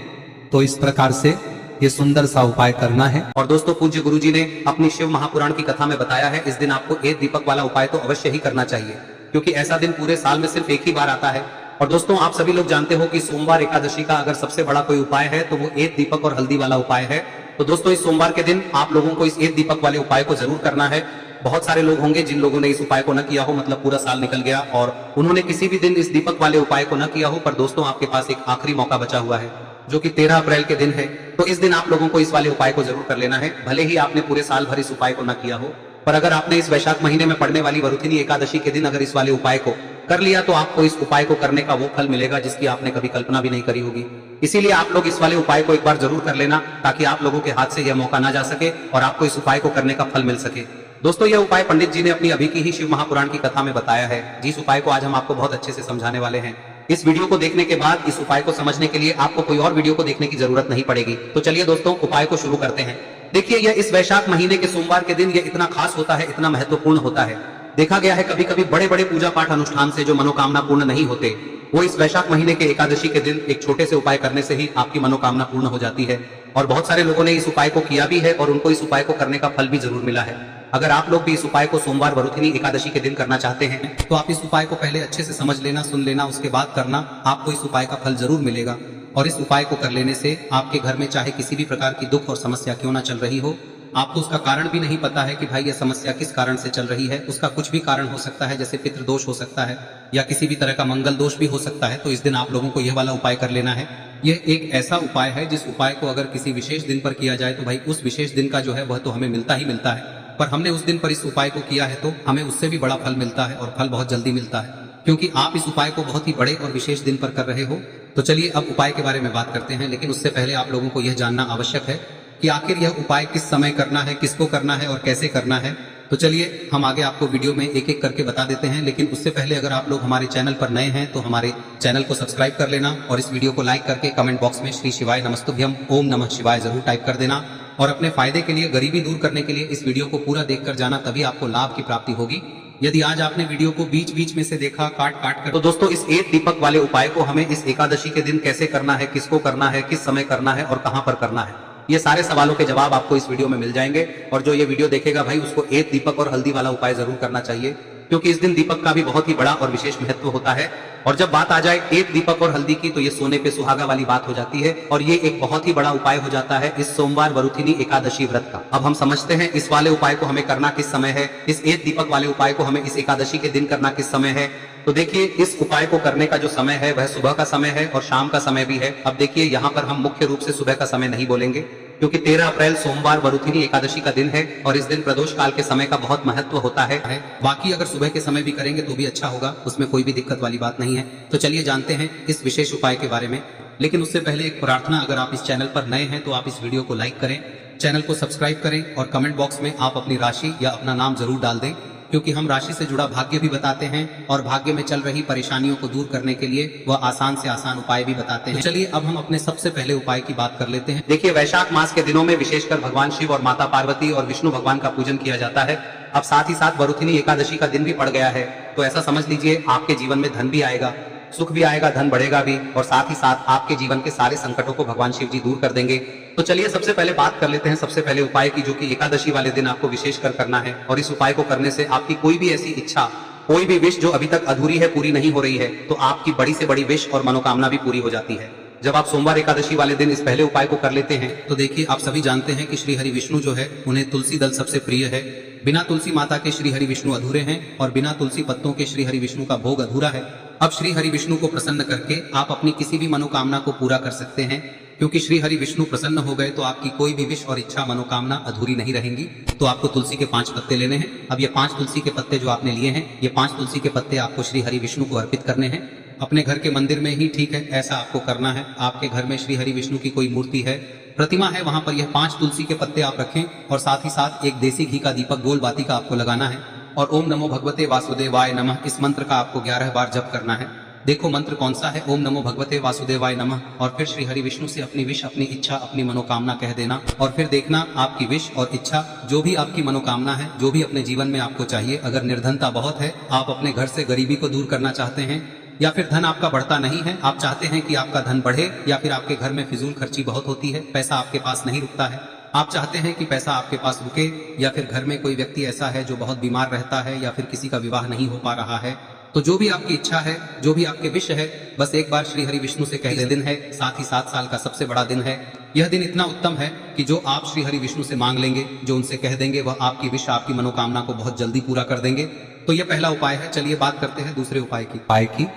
तो इस प्रकार से ये सुंदर सा उपाय करना है। और दोस्तों, पूज्य गुरुजी ने अपनी शिव महापुराण की कथा में बताया है, इस दिन आपको एक दीपक वाला उपाय तो अवश्य ही करना चाहिए, क्योंकि ऐसा दिन पूरे साल में सिर्फ एक ही बार आता है। और दोस्तों, आप सभी लोग जानते हो कि सोमवार एकादशी का अगर सबसे बड़ा कोई उपाय है तो वो एक दीपक और हल्दी वाला उपाय है। तो दोस्तों, इस सोमवार के दिन आप लोगों को इस एक दीपक वाले उपाय को जरूर करना है। बहुत सारे लोग होंगे जिन लोगों ने इस उपाय को न किया हो, मतलब पूरा साल निकल गया और उन्होंने किसी भी दिन इस दीपक वाले उपाय को न किया हो। पर दोस्तों, आपके पास एक आखिरी मौका बचा हुआ है, जो कि 13 अप्रैल के दिन है। तो इस दिन आप लोगों को इस वाले उपाय को जरूर कर लेना है। भले ही आपने पूरे साल भर इस उपाय को न किया हो, पर अगर आपने इस वैशाख महीने में पड़ने वाली वरुथिनी एकादशी के दिन अगर इस वाले उपाय को कर लिया तो आपको इस उपाय को करने का वो फल मिलेगा जिसकी आपने कभी कल्पना भी नहीं करी होगी। इसीलिए आप लोग इस वाले उपाय को एक बार जरूर कर लेना, ताकि आप लोगों के हाथ से यह मौका ना जा सके और आपको इस उपाय को करने का फल मिल सके। दोस्तों, यह उपाय पंडित जी ने अपनी अभी की ही शिव महापुराण की कथा में बताया है, जिस उपाय को आज हम आपको बहुत अच्छे से समझाने वाले हैं। इस वीडियो को देखने के बाद इस उपाय को समझने के लिए आपको कोई और वीडियो को देखने की जरूरत नहीं पड़ेगी। तो चलिए दोस्तों, उपाय को शुरू करते हैं। देखिए, यह इस वैशाख महीने के सोमवार के दिन ये इतना खास होता है, इतना महत्वपूर्ण होता है। देखा गया है कभी कभी बड़े बड़े पूजा पाठ अनुष्ठान से जो मनोकामना पूर्ण नहीं होते, वो इस वैशाख महीने के एकादशी के दिन एक छोटे से उपाय करने से ही आपकी मनोकामना पूर्ण हो जाती है। और बहुत सारे लोगों ने इस उपाय को किया भी है और उनको इस उपाय को करने का फल भी जरूर मिला है। अगर आप लोग भी इस उपाय को सोमवार वरुथिनी एकादशी के दिन करना चाहते हैं तो आप इस उपाय को पहले अच्छे से समझ लेना, सुन लेना, उसके बाद करना। आपको इस उपाय का फल जरूर मिलेगा। और इस उपाय को कर लेने से आपके घर में चाहे किसी भी प्रकार की दुख और समस्या क्यों ना चल रही हो, आपको उसका कारण भी नहीं पता है कि भाई यह समस्या किस कारण से चल रही है, उसका कुछ भी कारण हो सकता है, जैसे पितृदोष हो सकता है या किसी भी तरह का मंगल दोष भी हो सकता है। तो इस दिन आप लोगों को यह वाला उपाय कर लेना है। यह एक ऐसा उपाय है जिस उपाय को अगर किसी विशेष दिन पर किया जाए तो भाई उस विशेष दिन का जो है वह तो हमें मिलता ही मिलता है। पर हमने उस दिन पर इस उपाय को किया है तो हमें उससे भी बड़ा फल मिलता है, और फल बहुत जल्दी मिलता है, क्योंकि आप इस उपाय को बहुत ही बड़े और विशेष दिन पर कर रहे हो। तो चलिए अब उपाय के बारे में बात करते हैं, लेकिन उससे पहले आप लोगों को यह जानना आवश्यक है कि आखिर यह उपाय किस समय करना है, किसको करना है और कैसे करना है। तो चलिए हम आगे आपको वीडियो में एक एक करके बता देते हैं, लेकिन उससे पहले अगर आप लोग हमारे चैनल पर नए हैं तो हमारे चैनल को सब्सक्राइब कर लेना और इस वीडियो को लाइक करके कमेंट बॉक्स में श्री शिवाय नमस्तुभ्यम ओम नमः शिवाय जरूर टाइप कर देना। और अपने फायदे के लिए, गरीबी दूर करने के लिए इस वीडियो को पूरा देखकर जाना, तभी आपको लाभ की प्राप्ति होगी। यदि आज आपने वीडियो को बीच बीच में से देखा, काट काट कर, तो दोस्तों इस एक दीपक वाले उपाय को हमें इस एकादशी के दिन कैसे करना है, किसको करना है, किस समय करना है और कहां पर करना है, ये सारे सवालों के जवाब आपको इस वीडियो में मिल जाएंगे। और जो ये वीडियो देखेगा भाई उसको एक दीपक और हल्दी वाला उपाय जरूर करना चाहिए, क्योंकि इस दिन दीपक का भी बहुत ही बड़ा और विशेष महत्व होता है। और जब बात आ जाए एक दीपक और हल्दी की तो ये सोने पे सुहागा वाली बात हो जाती है, और ये एक बहुत ही बड़ा उपाय हो जाता है इस सोमवार वरुथिनी एकादशी व्रत का। अब हम समझते हैं इस वाले उपाय को हमें करना किस समय है, इस एक दीपक वाले उपाय को हमें इस एकादशी के दिन करना किस समय है। तो देखिए, इस उपाय को करने का जो समय है वह सुबह का समय है और शाम का समय भी है। अब देखिए, यहाँ पर हम मुख्य रूप से सुबह का समय नहीं बोलेंगे, क्योंकि 13 अप्रैल सोमवार वरुथिनी एकादशी का दिन है और इस दिन प्रदोष काल के समय का बहुत महत्व होता है। बाकी अगर सुबह के समय भी करेंगे तो भी अच्छा होगा, उसमें कोई भी दिक्कत वाली बात नहीं है। तो चलिए जानते हैं इस विशेष उपाय के बारे में। लेकिन उससे पहले एक प्रार्थना, अगर आप इस चैनल पर नए हैं तो आप इस वीडियो को लाइक करें, चैनल को सब्सक्राइब करें और कमेंट बॉक्स में आप अपनी राशि या अपना नाम जरूर डाल दें, क्योंकि हम राशि से जुड़ा भाग्य भी बताते हैं और भाग्य में चल रही परेशानियों को दूर करने के लिए वह आसान से आसान उपाय भी बताते हैं। तो चलिए अब हम अपने सबसे पहले उपाय की बात कर लेते हैं। देखिए, वैशाख मास के दिनों में विशेषकर भगवान शिव और माता पार्वती और विष्णु भगवान का पूजन किया जाता है। अब साथ ही साथ वरुथिनी एकादशी का दिन भी पड़ गया है, तो ऐसा समझ लीजिए आपके जीवन में धन भी आएगा, सुख भी आएगा, धन बढ़ेगा भी, और साथ ही साथ आपके जीवन के सारे संकटों को भगवान शिव जी दूर कर देंगे। तो चलिए सबसे पहले बात कर लेते हैं सबसे पहले उपाय की, जो कि एकादशी वाले दिन आपको विशेषकर करना है। और इस उपाय को करने से आपकी कोई भी ऐसी इच्छा, कोई भी विश जो अभी तक अधूरी है, पूरी नहीं हो रही है, तो आपकी बड़ी से बड़ी विश और मनोकामना भी पूरी हो जाती है जब आप सोमवार एकादशी वाले दिन इस पहले उपाय को कर लेते हैं। तो देखिए, आप सभी जानते हैं कि श्री हरि विष्णु जो है उन्हें तुलसी दल सबसे प्रिय है। बिना तुलसी माता के श्री हरि विष्णु अधूरे हैं और बिना तुलसी पत्तों के श्री हरि विष्णु का भोग अधूरा है। अब श्री हरि विष्णु को प्रसन्न करके आप अपनी किसी भी मनोकामना को पूरा कर सकते हैं। क्योंकि श्री हरि विष्णु प्रसन्न हो गए तो आपकी कोई भी विश और इच्छा मनोकामना अधूरी नहीं रहेंगी। तो आपको तुलसी के 5 पत्ते लेने हैं। अब ये 5 तुलसी के पत्ते जो आपने लिए हैं, ये 5 तुलसी के पत्ते आपको श्री हरि विष्णु को अर्पित करने हैं। अपने घर के मंदिर में ही ठीक है, ऐसा आपको करना है। आपके घर में श्री हरि विष्णु की कोई मूर्ति है, प्रतिमा है, वहां पर यह 5 तुलसी के पत्ते आप रखें और साथ ही साथ एक देसी घी का दीपक गोल बाती का आपको लगाना है और ओम नमो भगवते वासुदेवाय नमः इस मंत्र का आपको 11 बार जप करना है। देखो मंत्र कौन सा है, ओम नमो भगवते वासुदेवाय नमः, और फिर श्री हरि विष्णु से अपनी विश, अपनी इच्छा, अपनी मनोकामना कह देना और फिर देखना आपकी विश और इच्छा, जो भी आपकी मनोकामना है, जो भी अपने जीवन में आपको चाहिए। अगर निर्धनता बहुत है, आप अपने घर से गरीबी को दूर करना चाहते हैं, या फिर धन आपका बढ़ता नहीं है, आप चाहते हैं कि आपका धन बढ़े, या फिर आपके घर में फिजूल खर्ची बहुत होती है, पैसा आपके पास नहीं रुकता है, आप चाहते हैं कि पैसा आपके पास रुके, या फिर घर में कोई व्यक्ति ऐसा है जो बहुत बीमार रहता है, या फिर किसी का विवाह नहीं हो पा रहा है, तो जो भी आपकी इच्छा है, जो भी आपके विश है, बस एक बार श्री हरि विष्णु से कह दे। दिन है, साथ ही 7 साल का सबसे बड़ा दिन है। यह दिन इतना उत्तम है कि जो आप श्री हरि विष्णु से मांग लेंगे, जो उनसे कह देंगे, वह आपकी विश, आपकी मनोकामना को बहुत जल्दी पूरा कर देंगे। तो यह पहला उपाय है। चलिए बात करते हैं दूसरे उपाय की।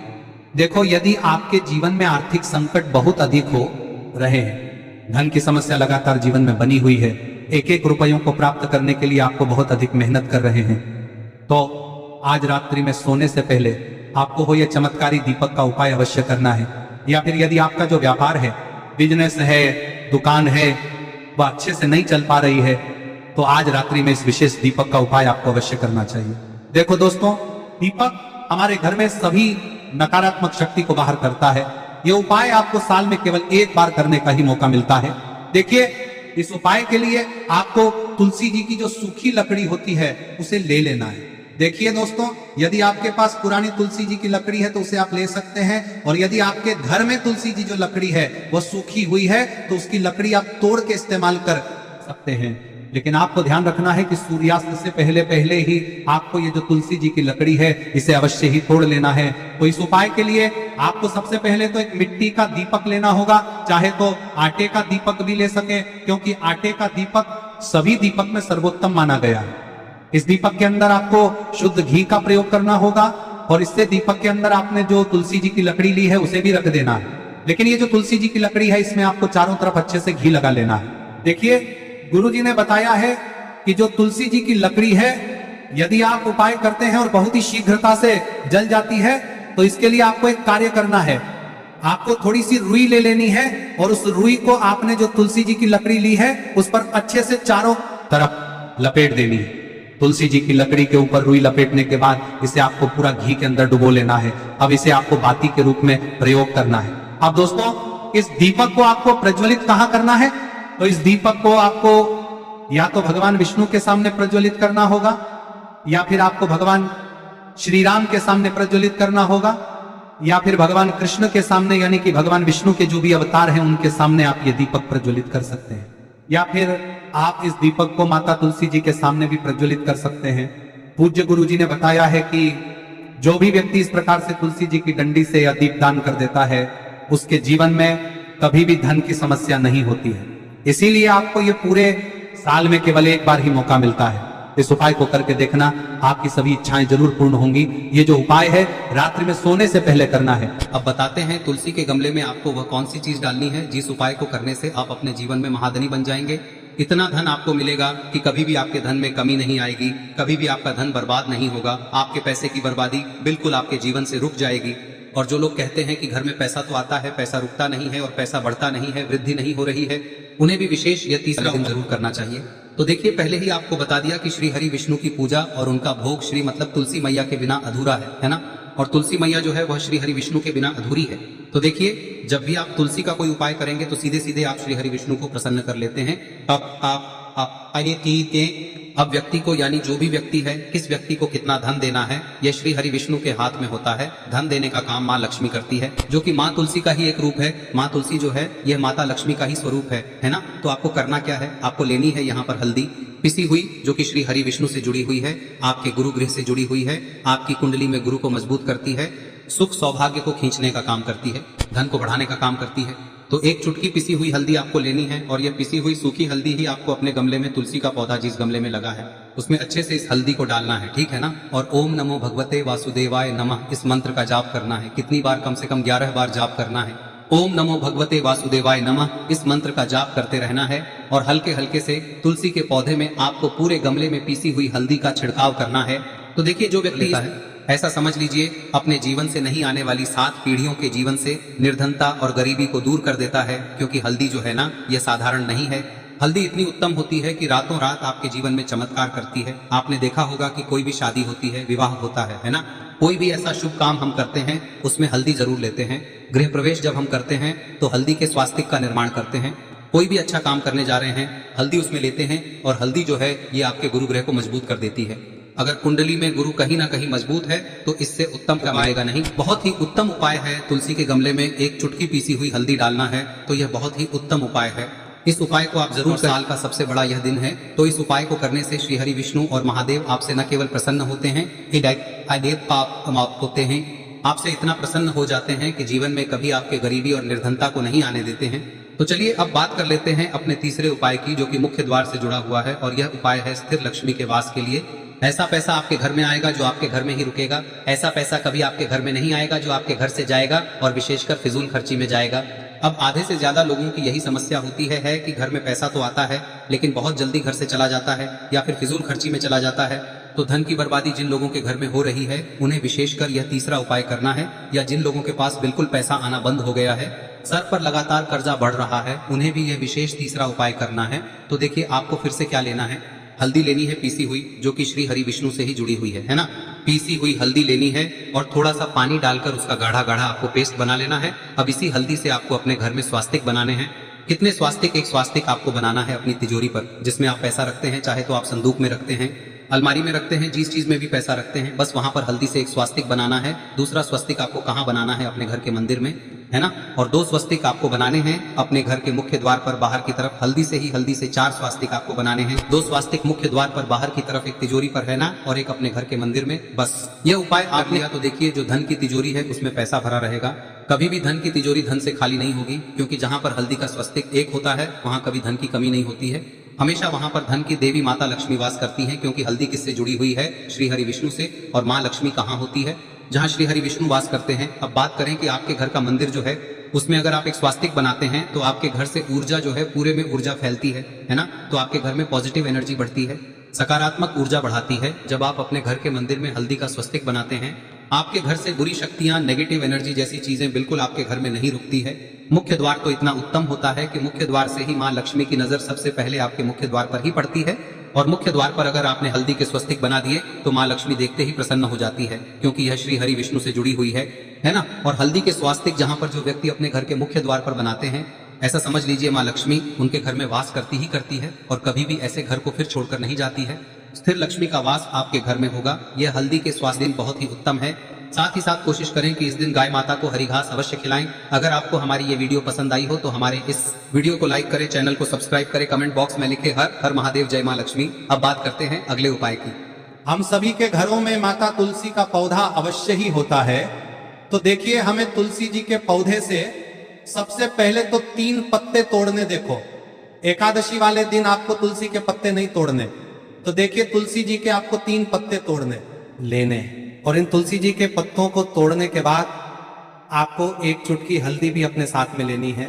देखो, यदि आपके जीवन में आर्थिक संकट बहुत अधिक हो रहे हैं, धन की समस्या लगातार जीवन में बनी हुई है, एक एक रुपयों को प्राप्त करने के लिए आपको बहुत अधिक मेहनत कर रहे हैं, तो आज रात्रि में सोने से पहले आपको वो ये चमत्कारी दीपक का उपाय अवश्य करना है। या फिर यदि आपका जो व्यापार है, बिजनेस है, दुकान है, वह अच्छे से नहीं चल पा रही है, तो आज रात्रि में इस विशेष दीपक का उपाय आपको अवश्य करना चाहिए। देखो दोस्तों, दीपक हमारे घर में सभी नकारात्मक शक्ति को बाहर करता है। ये उपाय आपको साल में केवल एक बार करने का ही मौका मिलता है। देखिए, इस उपाय के लिए आपको तुलसी जी की जो सूखी लकड़ी होती है उसे ले लेना है। देखिए दोस्तों, यदि आपके पास पुरानी तुलसी जी की लकड़ी है तो उसे आप ले सकते हैं, और यदि आपके घर में तुलसी जी जो लकड़ी है वह सूखी हुई है तो उसकी लकड़ी आप तोड़ के इस्तेमाल कर सकते हैं। लेकिन आपको ध्यान रखना है कि सूर्यास्त से पहले पहले ही आपको ये जो तुलसी जी की लकड़ी है इसे अवश्य ही तोड़ लेना है। तो इस उपाय के लिए आपको सबसे पहले तो एक मिट्टी का दीपक लेना होगा, चाहे तो आटे का दीपक भी ले सके, क्योंकि आटे का दीपक सभी दीपक में सर्वोत्तम माना गया है। इस दीपक के अंदर आपको शुद्ध घी का प्रयोग करना होगा, और इससे दीपक के अंदर आपने जो तुलसी जी की लकड़ी ली है उसे भी रख देना है। लेकिन ये जो तुलसी जी की लकड़ी है, इसमें आपको चारों तरफ अच्छे से घी लगा लेना है। देखिए, गुरुजी ने बताया है कि जो तुलसी जी की लकड़ी है, यदि आप उपाय करते हैं और बहुत ही शीघ्रता से जल जाती है, तो इसके लिए आपको एक कार्य करना है। आपको थोड़ी सी रुई ले लेनी है और उस रुई को आपने जो तुलसी जी की लकड़ी ली है उस पर अच्छे से चारों तरफ लपेट देनी है। तुलसी जी की लकड़ी के ऊपर रुई लपेटने के बाद इसे आपको पूरा घी के अंदर डुबो लेना है। अब इसे आपको बाती के रूप में प्रयोग करना है। अब दोस्तों, इस दीपक को आपको प्रज्वलित कहाँ करना है? तो इस दीपक को आपको या तो भगवान विष्णु के सामने प्रज्वलित करना होगा, या फिर आपको भगवान श्री राम के सामने प्रज्वलित करना होगा, या फिर भगवान कृष्ण के सामने, यानी कि भगवान विष्णु के जो भी अवतार हैं उनके सामने आप ये दीपक प्रज्वलित कर सकते हैं। या फिर आप इस दीपक को माता तुलसी जी के सामने भी प्रज्वलित कर सकते हैं। पूज्य गुरु जी ने बताया है कि जो भी व्यक्ति इस प्रकार से तुलसी जी की डंडी से या दीपदान कर देता है, उसके जीवन में कभी भी धन की समस्या नहीं होती है। इसीलिए आपको ये पूरे साल में केवल एक बार ही मौका मिलता है। इस उपाय को करके देखना, आपकी सभी इच्छाएं जरूर पूर्ण होंगी। ये जो उपाय है रात्रि में सोने से पहले करना है। अब बताते हैं तुलसी के गमले में आपको वह कौन सी चीज डालनी है जिस उपाय को करने से आप अपने जीवन में महाधनी बन जाएंगे। इतना धन आपको मिलेगा कि कभी भी आपके धन में कमी नहीं आएगी, कभी भी आपका धन बर्बाद नहीं होगा। आपके पैसे की बर्बादी बिल्कुल आपके जीवन से रुक जाएगी। और जो लोग कहते हैं कि घर में पैसा तो आता है, पैसा रुकता नहीं है और पैसा बढ़ता नहीं है, वृद्धि नहीं हो रही है, उन्हें भी विशेष यह तीसरा दिन जरूर करना चाहिए। तो देखिए, पहले ही आपको बता दिया कि श्री हरि विष्णु की पूजा और उनका भोग श्री मतलब तुलसी मैया के बिना अधूरा है ना। और तुलसी मैया जो है वह श्री हरि विष्णु के बिना अधूरी है। तो देखिए, जब भी आप तुलसी का कोई उपाय करेंगे तो सीधे सीधे आप श्री हरि विष्णु को प्रसन्न कर लेते हैं। अब व्यक्ति को, यानी जो भी व्यक्ति है, किस व्यक्ति को कितना धन देना है, यह श्री हरि विष्णु के हाथ में होता है। धन देने का काम माँ लक्ष्मी करती है, जो कि माँ तुलसी का ही एक रूप है। माँ तुलसी जो है यह माता लक्ष्मी का ही स्वरूप है ना। तो आपको करना क्या है, आपको लेनी है यहाँ पर हल्दी पिसी हुई, जो कि श्री हरि विष्णु से जुड़ी हुई है, आपके गुरु गृह से जुड़ी हुई है, आपकी कुंडली में गुरु को मजबूत करती है, सुख सौभाग्य को खींचने का काम करती है, धन को बढ़ाने का काम करती है। तो एक चुटकी पिसी हुई हल्दी आपको लेनी है, और यह पिसी हुई सूखी हल्दी ही आपको अपने गमले में, तुलसी का पौधा जिस गमले में लगा है उसमें अच्छे से इस हल्दी को डालना है, ठीक है ना। और ओम नमो भगवते वासुदेवाय नमः इस मंत्र का जाप करना है। कितनी बार? कम से कम 11 बार जाप करना है। ओम नमो भगवते वासुदेवाय नमः इस मंत्र का जाप करते रहना है और हल्के हल्के से तुलसी के पौधे में आपको पूरे गमले में पीसी हुई हल्दी का छिड़काव करना है। तो देखिए, जो व्यक्ति ऐसा समझ लीजिए अपने जीवन से नहीं आने वाली 7 पीढ़ियों के जीवन से निर्धनता और गरीबी को दूर कर देता है, क्योंकि हल्दी जो है ना, यह साधारण नहीं है। हल्दी इतनी उत्तम होती है कि रातों रात आपके जीवन में चमत्कार करती है। आपने देखा होगा कि कोई भी शादी होती है, विवाह होता है ना, कोई भी ऐसा शुभ काम हम करते हैं उसमें हल्दी जरूर लेते हैं। गृह प्रवेश जब हम करते हैं तो हल्दी के स्वास्तिक का निर्माण करते हैं। कोई भी अच्छा काम करने जा रहे हैं, हल्दी उसमें लेते हैं, और हल्दी जो है ये आपके गुरु ग्रह को मजबूत कर देती है। अगर कुंडली में गुरु कहीं ना कहीं मजबूत है तो इससे उत्तम काम आएगा नहीं। बहुत ही उत्तम उपाय है, तुलसी के गमले में एक चुटकी पीसी हुई हल्दी डालना है, तो यह बहुत ही उत्तम उपाय है। इस उपाय को आप जरूर, साल का सबसे बड़ा यह दिन है, तो इस उपाय को करने से श्री हरि विष्णु और महादेव आपसे न केवल प्रसन्न होते हैं, पाप समाप्त होते हैं, आपसे इतना प्रसन्न हो जाते हैं कि जीवन में कभी आपके गरीबी और निर्धनता को नहीं आने देते हैं। तो चलिए अब बात कर लेते हैं अपने तीसरे उपाय की, जो कि मुख्य द्वार से जुड़ा हुआ है, और यह उपाय है स्थिर लक्ष्मी के वास के लिए। ऐसा पैसा आपके घर में आएगा जो आपके घर में ही रुकेगा। ऐसा पैसा कभी आपके घर में नहीं आएगा जो आपके घर से जाएगा और विशेषकर फिजूल खर्ची में जाएगा। अब आधे से ज्यादा लोगों की यही समस्या होती है कि घर में पैसा तो आता है लेकिन बहुत जल्दी घर से चला जाता है या फिर फिजूल खर्ची में चला जाता है। तो धन की बर्बादी जिन लोगों के घर में हो रही है उन्हें विशेषकर यह तीसरा उपाय करना है, या जिन लोगों के पास बिल्कुल पैसा आना बंद हो गया है, सर पर लगातार कर्जा बढ़ रहा है, उन्हें भी यह विशेष तीसरा उपाय करना है। तो देखिए, आपको फिर से क्या लेना है, हल्दी लेनी है पीसी हुई, जो कि श्री हरि विष्णु से ही जुड़ी हुई है ना। पीसी हुई हल्दी लेनी है और थोड़ा सा पानी डालकर उसका गाढ़ा गाढ़ा आपको पेस्ट बना लेना है। अब इसी हल्दी से आपको अपने घर में स्वास्तिक बनाने हैं। कितने स्वास्तिक? एक स्वास्तिक आपको बनाना है अपनी तिजोरी पर, जिसमें आप पैसा रखते हैं, चाहे तो आप संदूक में रखते हैं, अलमारी में रखते हैं, जिस चीज में भी पैसा रखते हैं, बस वहां पर हल्दी से एक स्वास्तिक बनाना है। दूसरा स्वस्तिक आपको कहाँ बनाना है? अपने घर के मंदिर में, है ना। और 2 स्वस्तिक आपको बनाने हैं अपने घर के मुख्य द्वार पर बाहर की तरफ। हल्दी से 4 स्वास्तिक आपको बनाने हैं। 2 स्वास्तिक मुख्य द्वार पर बाहर की तरफ, एक तिजोरी पर, है ना, और एक अपने घर के मंदिर में। बस यह उपाय आप लिया तो देखिए, जो धन की तिजोरी है उसमें पैसा भरा रहेगा। कभी भी धन की तिजोरी धन से खाली नहीं होगी, क्योंकि जहां पर हल्दी का स्वस्तिक एक होता है वहां कभी धन की कमी नहीं होती है। हमेशा वहां पर धन की देवी माता लक्ष्मी वास करती हैं, क्योंकि हल्दी किससे जुड़ी हुई है? श्री हरि विष्णु से। और माँ लक्ष्मी कहाँ होती है? जहाँ श्री हरि विष्णु वास करते हैं। अब बात करें कि आपके घर का मंदिर जो है उसमें अगर आप एक स्वास्तिक बनाते हैं तो आपके घर से ऊर्जा जो है पूरे में ऊर्जा फैलती है ना। तो आपके घर में पॉजिटिव एनर्जी बढ़ती है, सकारात्मक ऊर्जा बढ़ाती है। जब आप अपने घर के मंदिर में हल्दी का स्वस्तिक बनाते हैं, आपके घर से बुरी शक्तियां, नेगेटिव एनर्जी जैसी चीजें बिल्कुल आपके घर में नहीं रुकती है। मुख्य द्वार तो इतना उत्तम होता है कि मुख्य द्वार से ही माँ लक्ष्मी की नजर सबसे पहले आपके मुख्य द्वार पर ही पड़ती है। और मुख्य द्वार पर अगर आपने हल्दी के स्वस्तिक बना दिए तो माँ लक्ष्मी देखते ही प्रसन्न हो जाती है, क्योंकि यह श्री हरि विष्णु से जुड़ी हुई है ना। और हल्दी के स्वास्तिक जहां पर जो व्यक्ति अपने घर के मुख्य द्वार पर बनाते हैं, ऐसा समझ लीजिए माँ लक्ष्मी उनके घर में वास करती ही करती है और कभी भी ऐसे घर को फिर छोड़कर नहीं जाती है। स्थिर लक्ष्मी का वास आपके घर में होगा। यह हल्दी के स्वास्तिक बहुत ही उत्तम है। साथ ही साथ कोशिश करें कि इस दिन गाय माता को हरी घास अवश्य खिलाएं। अगर आपको हमारी ये वीडियो पसंद आई हो तो हमारे इस वीडियो को लाइक करें, चैनल को सब्सक्राइब करें, कमेंट बॉक्स में लिखे हर हर महादेव, जय माँ लक्ष्मी। अब बात करते हैं अगले उपाय की। हम सभी के घरों में माता तुलसी का पौधा अवश्य ही होता है। तो देखिए, हमें तुलसी जी के पौधे से सबसे पहले तो 3 पत्ते तोड़ने। देखो, एकादशी वाले दिन आपको तुलसी के पत्ते नहीं तोड़ने। तो देखिए, तुलसी जी के आपको 3 पत्ते तोड़ने लेने, और इन तुलसी जी के पत्तों को तोड़ने के बाद आपको एक चुटकी हल्दी भी अपने साथ में लेनी है।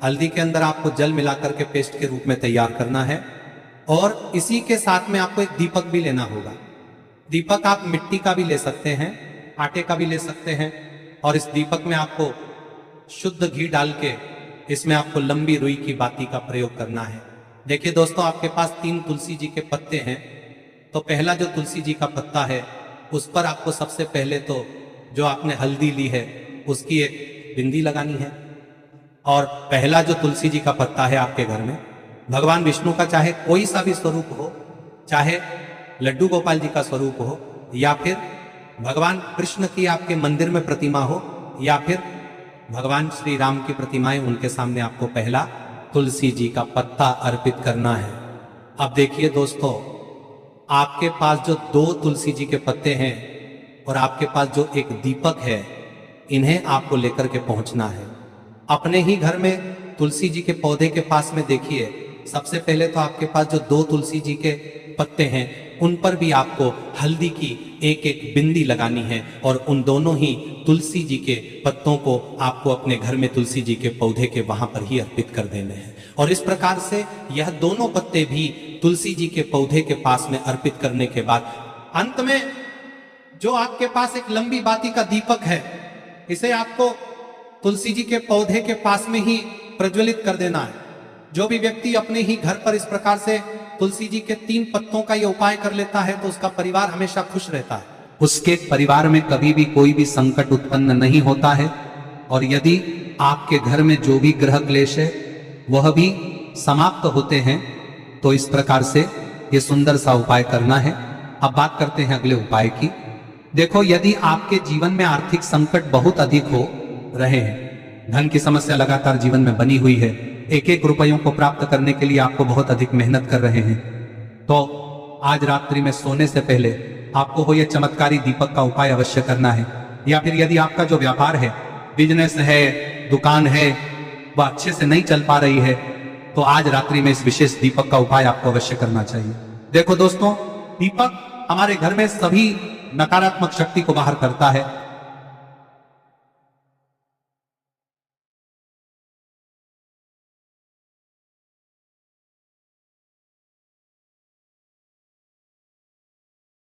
हल्दी के अंदर आपको जल मिलाकर के पेस्ट के रूप में तैयार करना है, और इसी के साथ में आपको एक दीपक भी लेना होगा। दीपक आप मिट्टी का भी ले सकते हैं, आटे का भी ले सकते हैं, और इस दीपक में आपको शुद्ध घी डाल के इसमें आपको लंबी रुई की बाती का प्रयोग करना है। देखिए दोस्तों, आपके पास 3 तुलसी जी के पत्ते हैं, तो पहला जो तुलसी जी का पत्ता है उस पर आपको सबसे पहले तो जो आपने हल्दी ली है उसकी एक बिंदी लगानी है। और पहला जो तुलसी जी का पत्ता है आपके घर में, भगवान विष्णु का चाहे कोई सा भी स्वरूप हो, चाहे लड्डू गोपाल जी का स्वरूप हो, या फिर भगवान कृष्ण की आपके मंदिर में प्रतिमा हो, या फिर भगवान श्री राम की प्रतिमाएं, उनके सामने आपको पहला तुलसी जी का पत्ता अर्पित करना है। अब देखिए दोस्तों, आपके पास जो 2 तुलसी जी के पत्ते हैं और आपके पास जो एक दीपक है, इन्हें आपको लेकर के पहुंचना है अपने ही घर में। तुलसी जी के पौधे के पास में देखिए, सबसे पहले तो आपके पास जो 2 तुलसी जी के पत्ते हैं उन पर भी आपको हल्दी की एक एक बिंदी लगानी है और उन दोनों ही तुलसी जी के पत्तों को आपको अपने घर में तुलसी जी के पौधे के वहां पर ही अर्पित कर देने हैं। और इस प्रकार से यह दोनों पत्ते भी तुलसी जी के पौधे के पास में अर्पित करने के बाद अंत में जो आपके पास एक लंबी बाती का दीपक है, इसे आपको तुलसी जी के पौधे के पास में ही प्रज्वलित कर देना है। जो भी व्यक्ति अपने ही घर पर इस प्रकार से तुलसी जी के 3 पत्तों का यह उपाय कर लेता है तो उसका परिवार हमेशा खुश रहता है, उसके परिवार में कभी भी कोई भी संकट उत्पन्न नहीं होता है। और यदि आपके घर में जो भी ग्रह क्लेश है वह भी समाप्त होते हैं, तो इस प्रकार से ये सुंदर सा उपाय करना है। अब बात करते हैं अगले उपाय की। देखो, यदि आपके जीवन में आर्थिक संकट बहुत अधिक हो रहे हैं, धन की समस्या लगातार जीवन में बनी हुई है, एक एक रुपयों को प्राप्त करने के लिए आपको बहुत अधिक मेहनत कर रहे हैं, तो आज रात्रि में सोने से पहले आपको हो यह चमत्कारी दीपक का उपाय अवश्य करना है। या फिर यदि आपका जो व्यापार है, बिजनेस है, दुकान है, वह अच्छे से नहीं चल पा रही है, तो आज रात्रि में इस विशेष दीपक का उपाय आपको अवश्य करना चाहिए। देखो दोस्तों, दीपक हमारे घर में सभी नकारात्मक शक्ति को बाहर करता है।